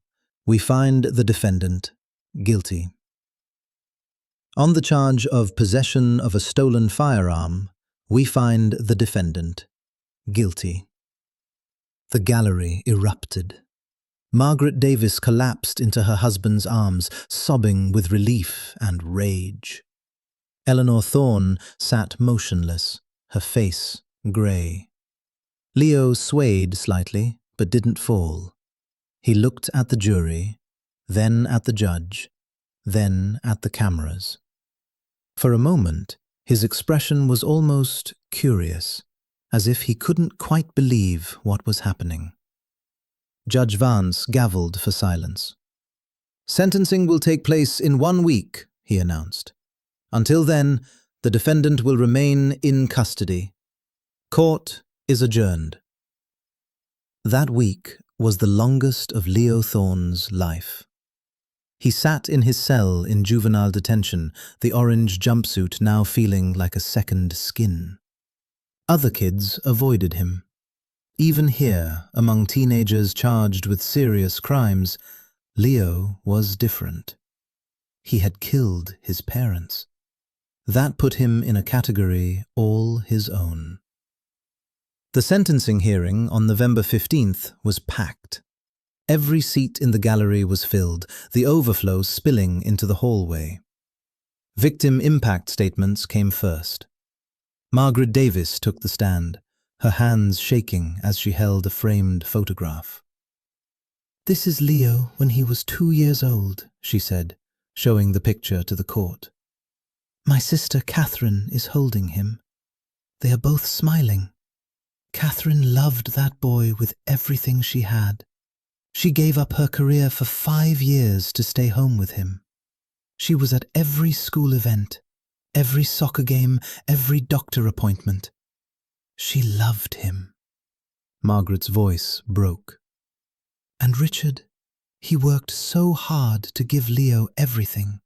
we find the defendant guilty. On the charge of possession of a stolen firearm, we find the defendant guilty. The gallery erupted. Margaret Davis collapsed into her husband's arms, sobbing with relief and rage. Eleanor Thorne sat motionless, her face grey. Leo swayed slightly, but didn't fall. He looked at the jury, then at the judge, then at the cameras. For a moment, his expression was almost curious, as if he couldn't quite believe what was happening. Judge Vance gavelled for silence. "Sentencing will take place in 1 week," he announced. "Until then, the defendant will remain in custody. Court is adjourned." That week was the longest of Leo Thorne's life. He sat in his cell in juvenile detention, the orange jumpsuit now feeling like a second skin. Other kids avoided him. Even here, among teenagers charged with serious crimes, Leo was different. He had killed his parents. That put him in a category all his own. The sentencing hearing on November 15th was packed. Every seat in the gallery was filled, the overflow spilling into the hallway. Victim impact statements came first. Margaret Davis took the stand, her hands shaking as she held a framed photograph. "This is Leo when he was 2 years old," she said, showing the picture to the court. "My sister Catherine is holding him. They are both smiling. Catherine loved that boy with everything she had. She gave up her career for 5 years to stay home with him. She was at every school event, every soccer game, every doctor appointment. She loved him." Margaret's voice broke. "And Richard, he worked so hard to give Leo everything.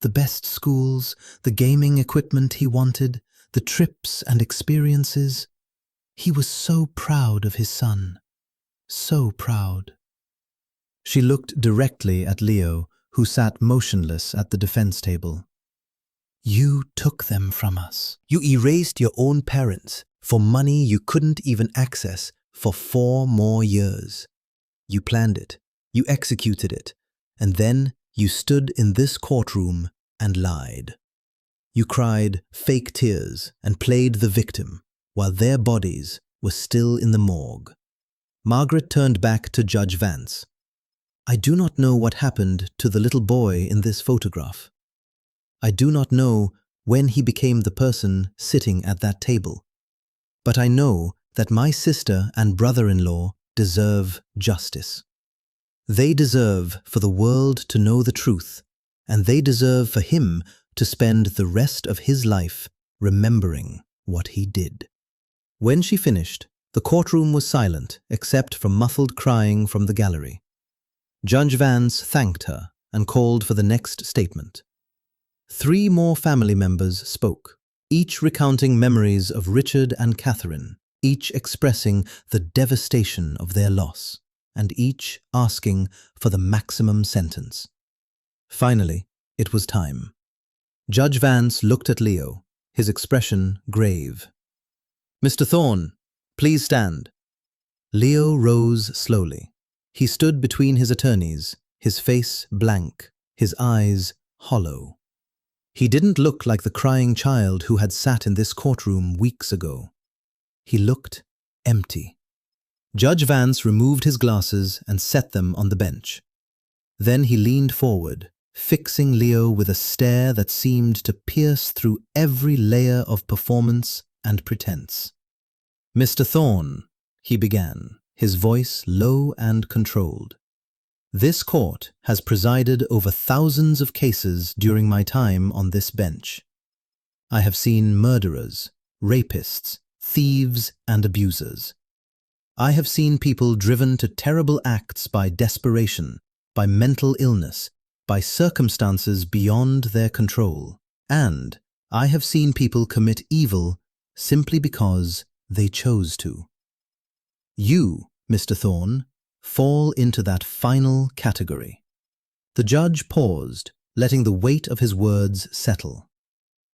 The best schools, the gaming equipment he wanted, the trips and experiences. He was so proud of his son. So proud." She looked directly at Leo, who sat motionless at the defense table. "You took them from us. You erased your own parents for money you couldn't even access for 4 more years. You planned it, you executed it, and then you stood in this courtroom and lied. You cried fake tears and played the victim while their bodies were still in the morgue. Margaret turned back to Judge Vance. I do not know what happened to the little boy in this photograph. I do not know when he became the person sitting at that table. But I know that my sister and brother-in-law deserve justice. They deserve for the world to know the truth, and they deserve for him to spend the rest of his life remembering what he did. When she finished, the courtroom was silent except for muffled crying from the gallery. Judge Vance thanked her and called for the next statement. 3 more family members spoke, each recounting memories of Richard and Catherine, each expressing the devastation of their loss, and each asking for the maximum sentence. Finally, it was time. Judge Vance looked at Leo, his expression grave. Mr. Thorne, please stand. Leo rose slowly. He stood between his attorneys, his face blank, his eyes hollow. He didn't look like the crying child who had sat in this courtroom weeks ago. He looked empty. Judge Vance removed his glasses and set them on the bench. Then he leaned forward, fixing Leo with a stare that seemed to pierce through every layer of performance and pretense. Mr. Thorne, he began, his voice low and controlled. This court has presided over thousands of cases during my time on this bench. I have seen murderers, rapists, thieves, and abusers. I have seen people driven to terrible acts by desperation, by mental illness, by circumstances beyond their control, and I have seen people commit evil simply because they chose to. You, Mr. Thorne, fall into that final category. The judge paused, letting the weight of his words settle.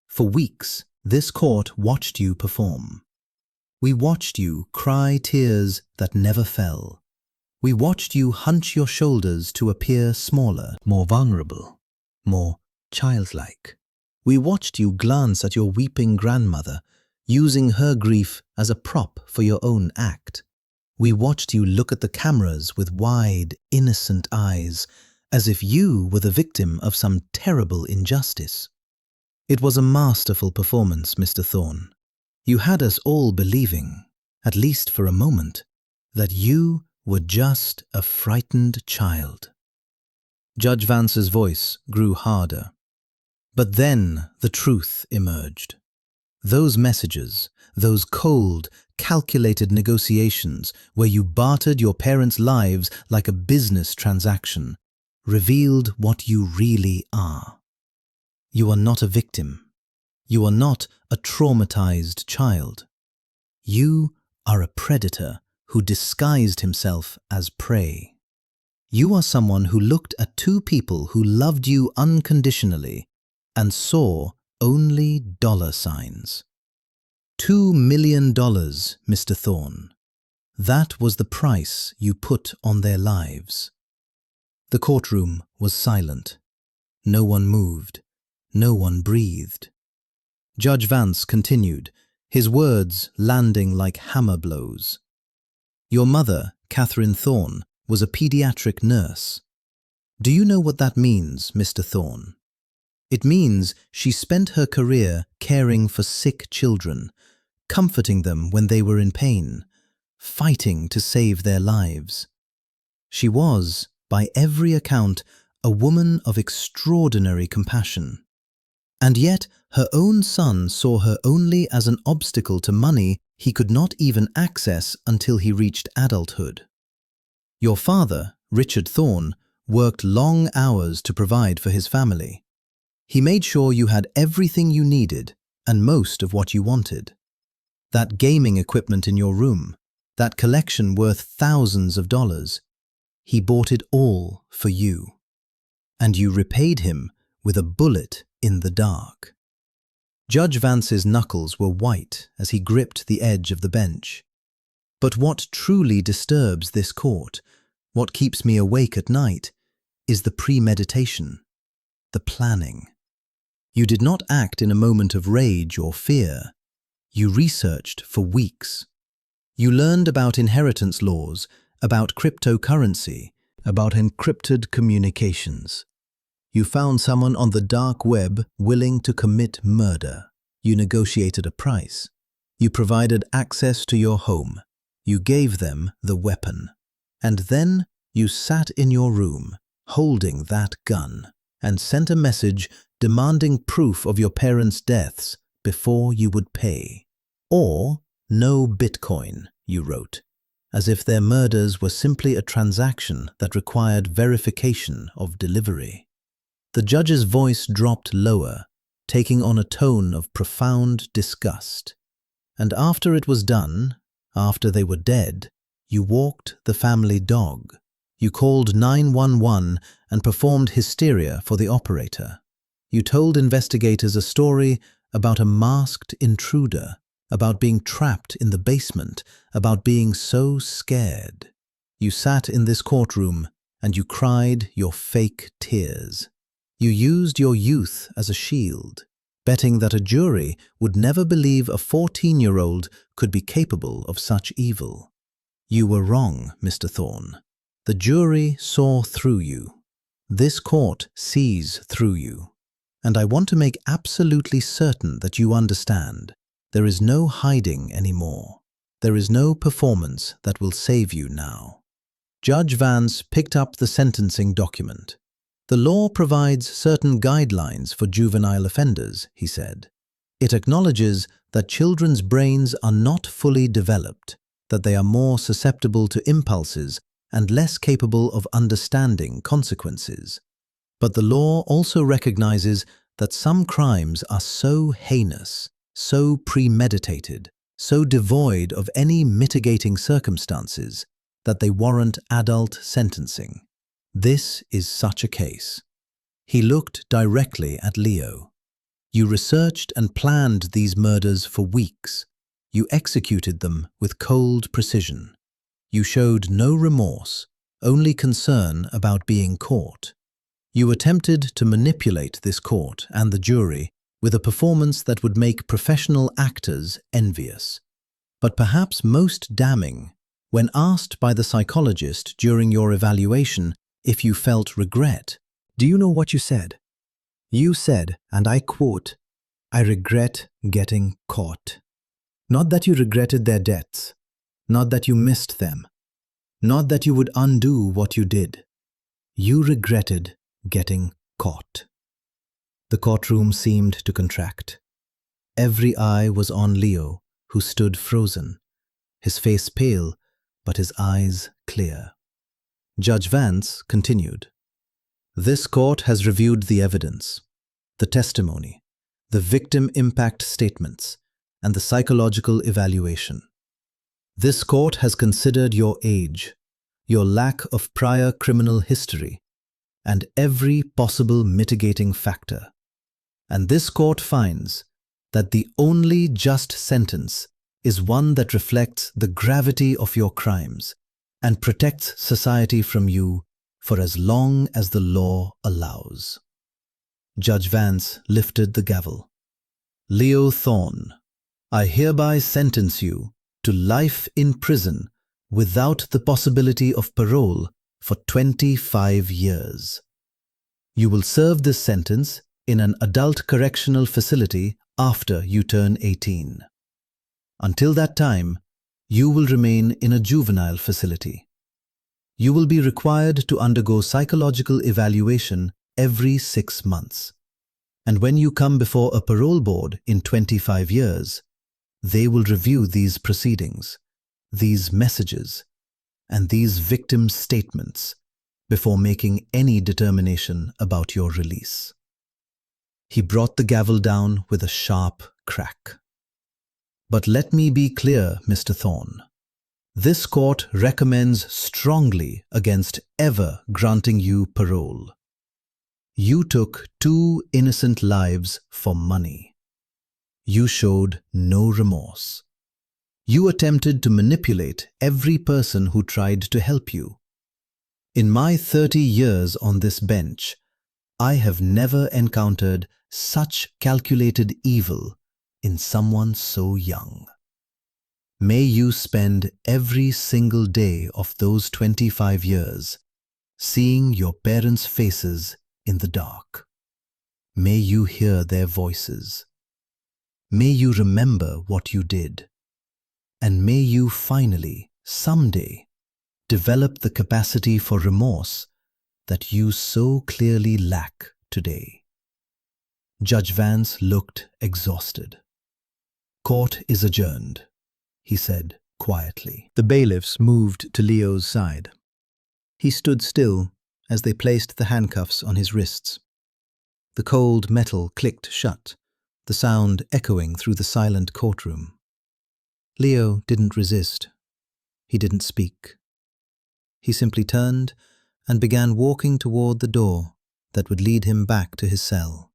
For weeks, this court watched you perform. We watched you cry tears that never fell. We watched you hunch your shoulders to appear smaller, more vulnerable, more childlike. We watched you glance at your weeping grandmother, using her grief as a prop for your own act. We watched you look at the cameras with wide, innocent eyes, as if you were the victim of some terrible injustice. It was a masterful performance, Mr. Thorne. You had us all believing, at least for a moment, that you were just a frightened child. Judge Vance's voice grew harder. But then the truth emerged. Those messages, those cold, calculated negotiations where you bartered your parents' lives like a business transaction, revealed what you really are. You are not a victim. You are not a traumatized child. You are a predator who disguised himself as prey. You are someone who looked at 2 people who loved you unconditionally and saw only dollar signs. $2 million, Mr. Thorne. That was the price you put on their lives. The courtroom was silent. No one moved. No one breathed. Judge Vance continued, his words landing like hammer blows. Your mother, Catherine Thorne, was a pediatric nurse. Do you know what that means, Mr. Thorne? It means she spent her career caring for sick children, comforting them when they were in pain, fighting to save their lives. She was, by every account, a woman of extraordinary compassion. And yet her own son saw her only as an obstacle to money he could not even access until he reached adulthood. Your father, Richard Thorne, worked long hours to provide for his family. He made sure you had everything you needed and most of what you wanted. That gaming equipment in your room, that collection worth thousands of dollars, he bought it all for you. And you repaid him with a bullet in the dark. Judge Vance's knuckles were white as he gripped the edge of the bench. But what truly disturbs this court, what keeps me awake at night, is the premeditation, the planning. You did not act in a moment of rage or fear. You researched for weeks. You learned about inheritance laws, about cryptocurrency, about encrypted communications. You found someone on the dark web willing to commit murder. You negotiated a price. You provided access to your home. You gave them the weapon. And then you sat in your room, holding that gun, and sent a message demanding proof of your parents' deaths before you would pay. Or, no Bitcoin, you wrote, as if their murders were simply a transaction that required verification of delivery. The judge's voice dropped lower, taking on a tone of profound disgust. And after it was done, after they were dead, you walked the family dog. You called 911 and performed hysteria for the operator. You told investigators a story about a masked intruder, about being trapped in the basement, about being so scared. You sat in this courtroom and you cried your fake tears. You used your youth as a shield, betting that a jury would never believe a 14-year-old could be capable of such evil. You were wrong, Mr. Thorne. The jury saw through you. This court sees through you. And I want to make absolutely certain that you understand. There is no hiding anymore. There is no performance that will save you now. Judge Vance picked up the sentencing document. The law provides certain guidelines for juvenile offenders, he said. It acknowledges that children's brains are not fully developed, that they are more susceptible to impulses and less capable of understanding consequences. But the law also recognizes that some crimes are so heinous, so premeditated, so devoid of any mitigating circumstances that they warrant adult sentencing. This is such a case. He looked directly at Leo. You researched and planned these murders for weeks. You executed them with cold precision. You showed no remorse, only concern about being caught. You attempted to manipulate this court and the jury with a performance that would make professional actors envious. But perhaps most damning, when asked by the psychologist during your evaluation if you felt regret, do you know what you said? You said, and I quote, "I regret getting caught." Not that you regretted their deaths, not that you missed them, not that you would undo what you did. You regretted getting caught. The courtroom seemed to contract. Every eye was on Leo, who stood frozen, his face pale, but his eyes clear. Judge Vance continued. This court has reviewed the evidence, the testimony, the victim impact statements, and the psychological evaluation. This court has considered your age, your lack of prior criminal history, and every possible mitigating factor. And this court finds that the only just sentence is one that reflects the gravity of your crimes and protects society from you for as long as the law allows. Judge Vance lifted the gavel. Leo Thorne, I hereby sentence you to life in prison without the possibility of parole for 25 years. You will serve this sentence in an adult correctional facility after you turn 18. Until that time, you will remain in a juvenile facility. You will be required to undergo psychological evaluation every 6 months. And when you come before a parole board in 25 years, they will review these proceedings, these messages, and these victim statements before making any determination about your release. He brought the gavel down with a sharp crack. But let me be clear, Mr. Thorne. This court recommends strongly against ever granting you parole. You took 2 innocent lives for money. You showed no remorse. You attempted to manipulate every person who tried to help you. In my 30 years on this bench, I have never encountered such calculated evil in someone so young. May you spend every single day of those 25 years seeing your parents' faces in the dark. May you hear their voices. May you remember what you did. And may you finally, someday, develop the capacity for remorse that you so clearly lack today. Judge Vance looked exhausted. Court is adjourned, he said quietly. The bailiffs moved to Leo's side. He stood still as they placed the handcuffs on his wrists. The cold metal clicked shut, the sound echoing through the silent courtroom. Leo didn't resist. He didn't speak. He simply turned and began walking toward the door that would lead him back to his cell,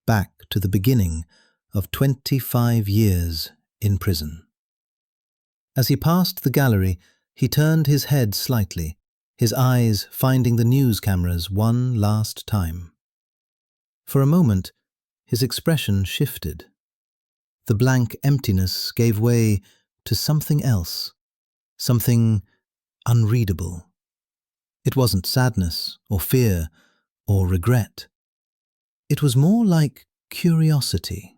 back to the beginning of 25 years in prison. As he passed the gallery, he turned his head slightly, his eyes finding the news cameras one last time. For a moment, his expression shifted. The blank emptiness gave way to something else, something unreadable. It wasn't sadness or fear or regret. It was more like curiosity,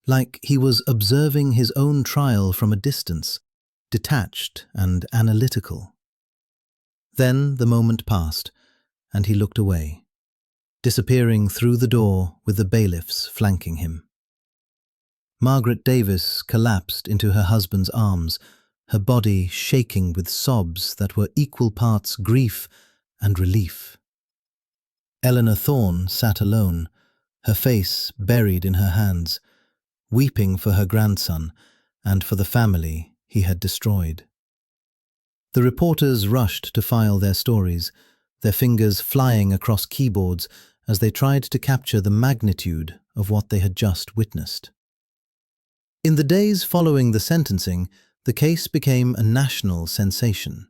like he was observing his own trial from a distance, detached and analytical. Then the moment passed, and he looked away, disappearing through the door with the bailiffs flanking him. Margaret Davis collapsed into her husband's arms, her body shaking with sobs that were equal parts grief and relief. Eleanor Thorne sat alone, her face buried in her hands, weeping for her grandson and for the family he had destroyed. The reporters rushed to file their stories, their fingers flying across keyboards as they tried to capture the magnitude of what they had just witnessed. In the days following the sentencing, the case became a national sensation.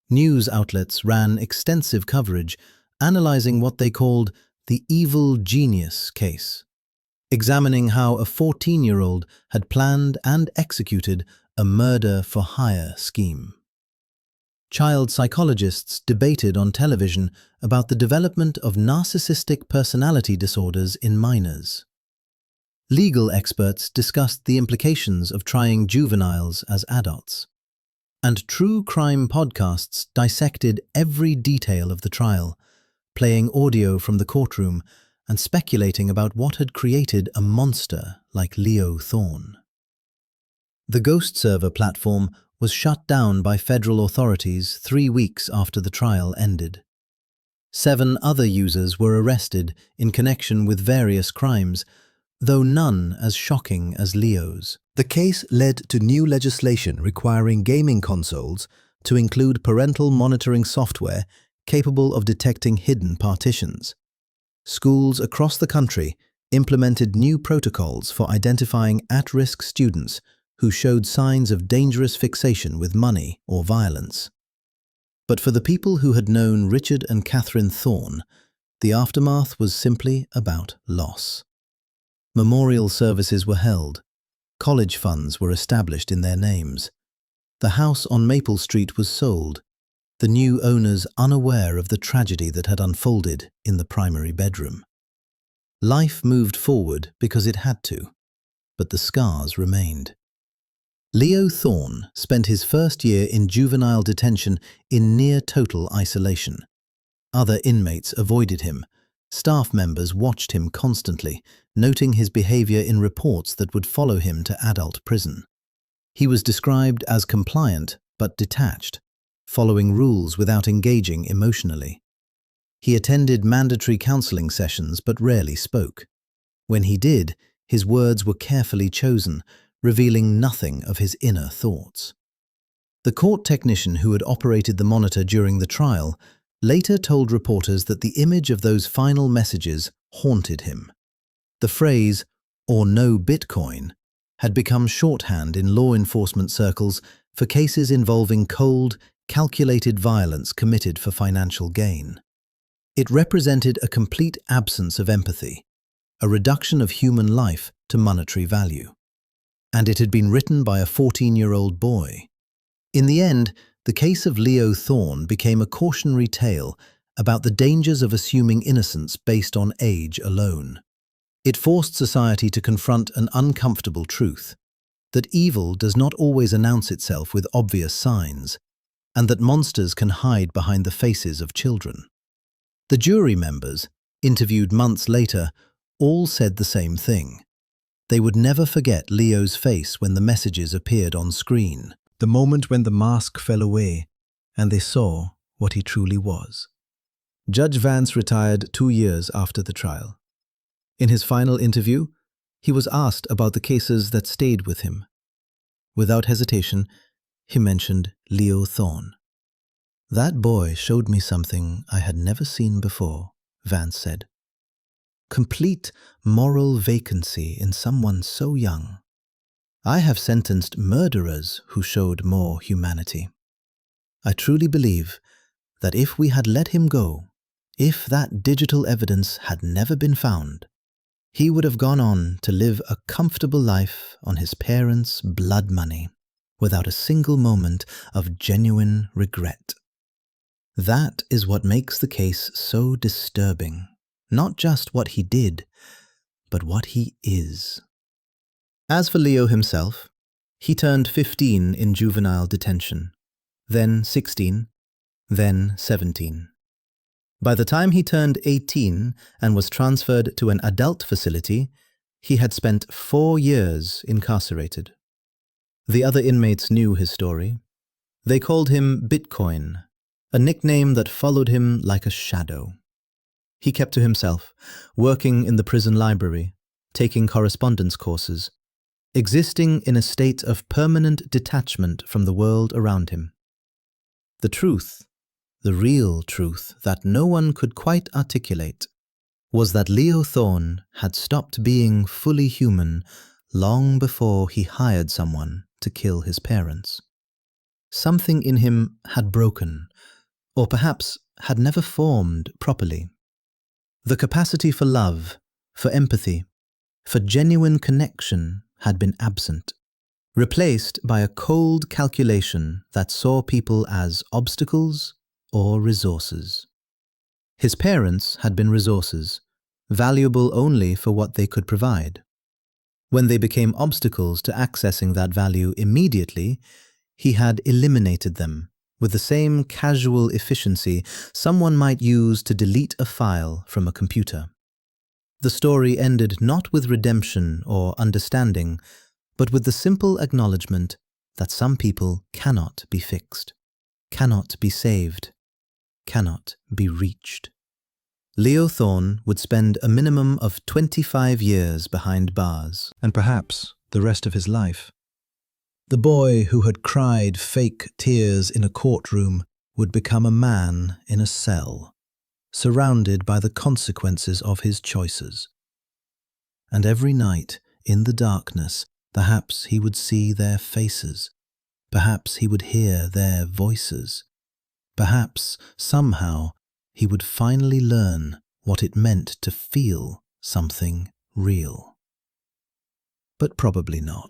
News outlets ran extensive coverage, analyzing what they called the evil genius case, examining how a 14-year-old had planned and executed a murder-for-hire scheme. Child psychologists debated on television about the development of narcissistic personality disorders in minors. Legal experts discussed the implications of trying juveniles as adults. And true crime podcasts dissected every detail of the trial, playing audio from the courtroom and speculating about what had created a monster like Leo Thorne. The Ghost Server platform was shut down by federal authorities 3 weeks after the trial ended. 7 other users were arrested in connection with various crimes, though none as shocking as Leo's. The case led to new legislation requiring gaming consoles to include parental monitoring software capable of detecting hidden partitions. Schools across the country implemented new protocols for identifying at-risk students who showed signs of dangerous fixation with money or violence. But for the people who had known Richard and Catherine Thorne, the aftermath was simply about loss. Memorial services were held. College funds were established in their names. The house on Maple Street was sold, the new owners unaware of the tragedy that had unfolded in the primary bedroom. Life moved forward because it had to, but the scars remained. Leo Thorne spent his first year in juvenile detention in near-total isolation. Other inmates avoided him. Staff members watched him constantly, noting his behavior in reports that would follow him to adult prison. He was described as compliant but detached, following rules without engaging emotionally. He attended mandatory counseling sessions but rarely spoke. When he did, his words were carefully chosen, revealing nothing of his inner thoughts. The court technician who had operated the monitor during the trial later told reporters that the image of those final messages haunted him. The phrase, "or no Bitcoin," had become shorthand in law enforcement circles for cases involving cold, calculated violence committed for financial gain. It represented a complete absence of empathy, a reduction of human life to monetary value. And it had been written by a 14-year-old boy. In the end, the case of Leo Thorne became a cautionary tale about the dangers of assuming innocence based on age alone. It forced society to confront an uncomfortable truth, that evil does not always announce itself with obvious signs, and that monsters can hide behind the faces of children. The jury members, interviewed months later, all said the same thing. They would never forget Leo's face when the messages appeared on screen, the moment when the mask fell away and they saw what he truly was. Judge Vance retired 2 years after the trial. In his final interview, he was asked about the cases that stayed with him. Without hesitation, he mentioned Leo Thorne. "That boy showed me something I had never seen before," Vance said. "Complete moral vacancy in someone so young. I have sentenced murderers who showed more humanity. I truly believe that if we had let him go, if that digital evidence had never been found, he would have gone on to live a comfortable life on his parents' blood money, without a single moment of genuine regret. That is what makes the case so disturbing. Not just what he did, but what he is." As for Leo himself, he turned 15 in juvenile detention, then 16, then 17. By the time he turned 18 and was transferred to an adult facility, he had spent 4 years incarcerated. The other inmates knew his story. They called him Bitcoin, a nickname that followed him like a shadow. He kept to himself, working in the prison library, taking correspondence courses, existing in a state of permanent detachment from the world around him. The truth, the real truth that no one could quite articulate, was that Leo Thorne had stopped being fully human long before he hired someone to kill his parents. Something in him had broken, or perhaps had never formed properly. The capacity for love, for empathy, for genuine connection had been absent, replaced by a cold calculation that saw people as obstacles or resources. His parents had been resources, valuable only for what they could provide. When they became obstacles to accessing that value immediately, he had eliminated them with the same casual efficiency someone might use to delete a file from a computer. The story ended not with redemption or understanding, but with the simple acknowledgement that some people cannot be fixed, cannot be saved, cannot be reached. Leo Thorne would spend a minimum of 25 years behind bars, and perhaps the rest of his life. The boy who had cried fake tears in a courtroom would become a man in a cell, surrounded by the consequences of his choices. And every night, in the darkness, perhaps he would see their faces, perhaps he would hear their voices, perhaps, somehow, he would finally learn what it meant to feel something real. But probably not.